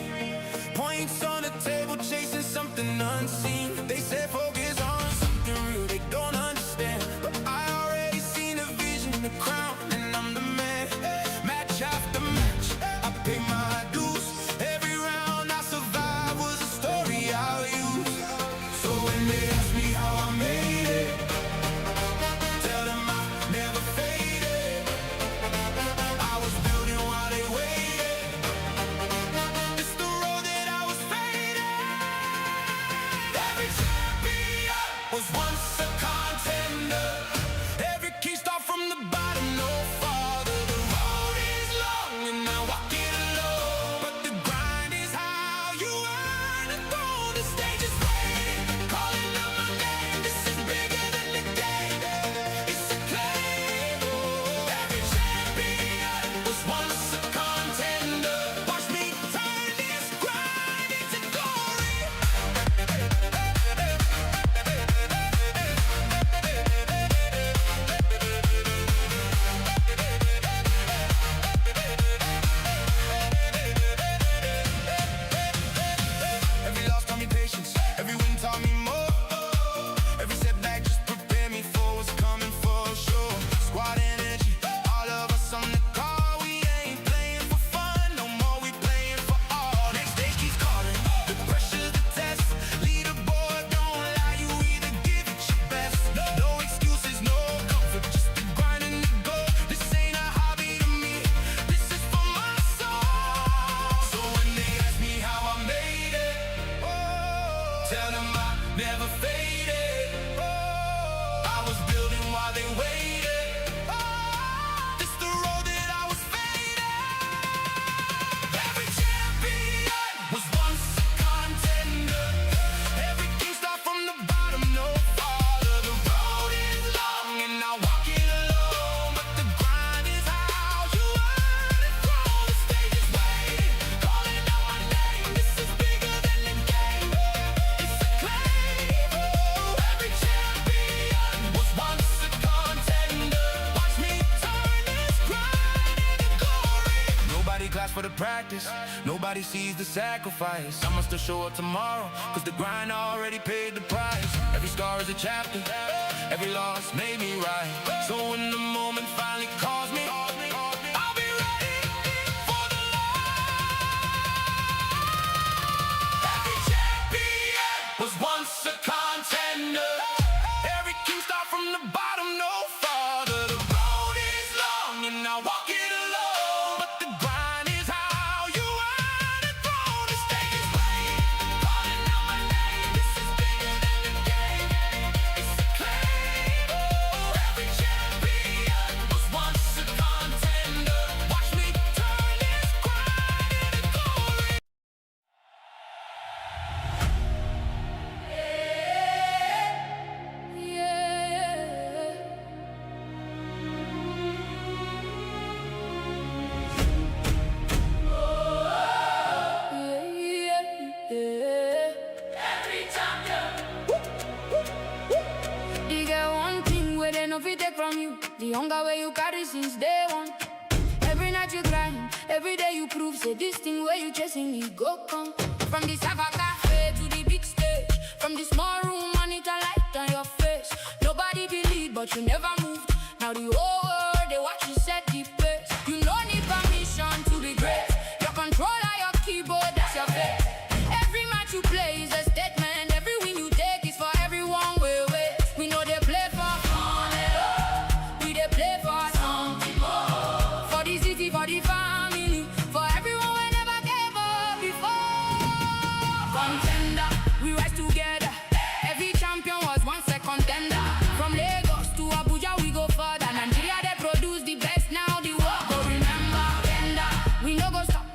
Points on the table, chasing something unseen. They said focus on something real they don't understand. But I already seen the vision, the crown, and I'm the man. Match after match, I pay my dues. Every round I survived was a story I'll use. So when they ask me how I made it, tell them I never faded. I was building while they waited. It's the road that I was fading. practice. Nobody sees the sacrifice. I must show up tomorrow, cause the grind already paid the price. Every scar is a chapter, every loss made me right. So when the moment finally calls me, I'll be ready for the light. Every champion was once a contender. Every king start from the bottom, no farther. The road is long and I walk it alone, but the grind is how you earn a throne. The stage is playing, calling out my name. This is bigger than the game. It's acclaimed. Every champion was once a contender. Watch me turn this grind into glory. Every champion. You get one thing where they no fit take from you. The hunger where you carry since day one. Every night you grind, every day you prove. Say this thing where you chasing me go come. From the Sub-Saharan Cafe to the big stage, from the small room monitor light on your face. Nobody believed, but you never moved. Now the whole world they watch you set the pace. You no need permission to be great. Your controller, your keyboard, that's your face. Every match you play is a statement. Every win you take is for everyone. Wait. We know they play for fun, we they play for something more. For the city, for the family, for everyone we never gave up before. Contender, we rise together. Every champion was once a contender. From Lagos to Abuja, we go further. Nigeria, they produce the best, now the world go remember. Tender, we no go stop.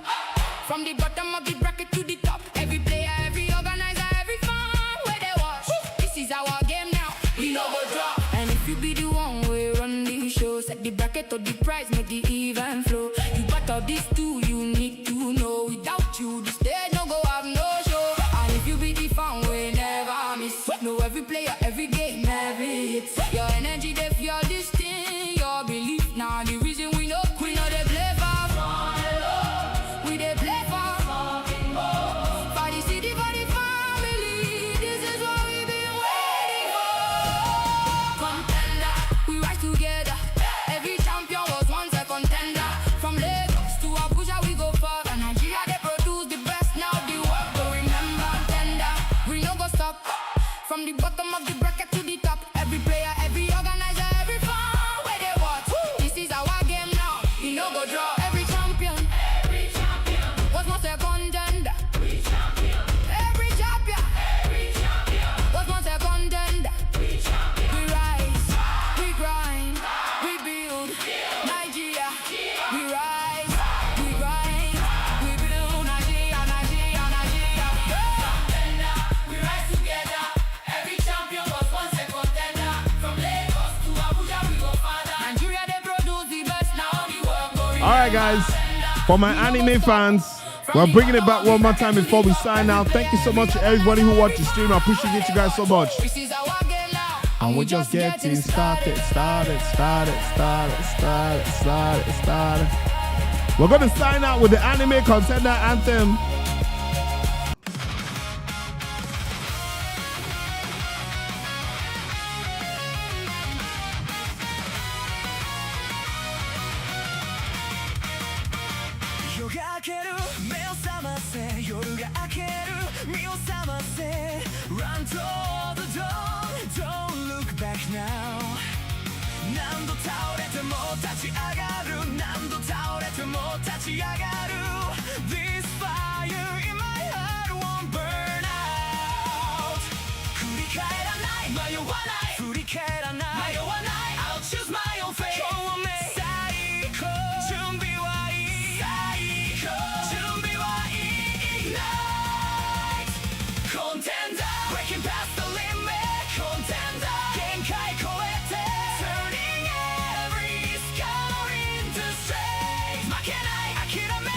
From the bottom of the bracket to the top. Every player, every organizer, every fan where they watch. This is our game now, we no go drop. And if you be the one we run the show, set the bracket or the prize, make the event flow. You battle this too, you need to know. Without you, the stage no go have no show. And if you be the fan we never miss, know every player, every game, every hit. Your energy, they feel this thing, your belief. Now the reason we know they play for fun. We they play for something more. For the city, for the family, this is what we've been waiting for. Contender, we rise together. Every champion was once a contender. From Lagos to Abuja, we go further. Nigeria, they produce the best, now the world go remember. Tender, we no go stop. From the bottom of the bracket to the top. Every player, every organizer, every fan where they watch. This is our game now, we no go draw. Every champion was once a contender. Every champion was once a contender. We rise, we grind, we build Nigeria. We rise, we grind, we build Nigeria. We rise together. Every champion was once a contender. From Lagos to Abuja, we go further. Nigeria, they produce the best, now the world go. All right, guys. For my anime fans, we're bringing it back one more time before we sign out. Thank you so much to everybody who watched the stream. I appreciate you guys so much. This is our game now, And we're just getting started. We're going to sign out with the anime contender anthem. Run toward the dawn, don't look back now. 何度倒れても立ち上がる、何度倒れても立ち上がる。This fire in my heart won't burn out。振り返らない、迷わない、振り返らない、迷わない。I'll choose my own fate。今日はね、最高。準備はいい、最高。準備はいい。Ignite。Contender。Breaking past the limit。Contender。限界超えて。Turning every scar into strength。負けない、諦め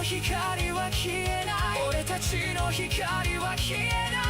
の光は消えない俺たちの光は消えない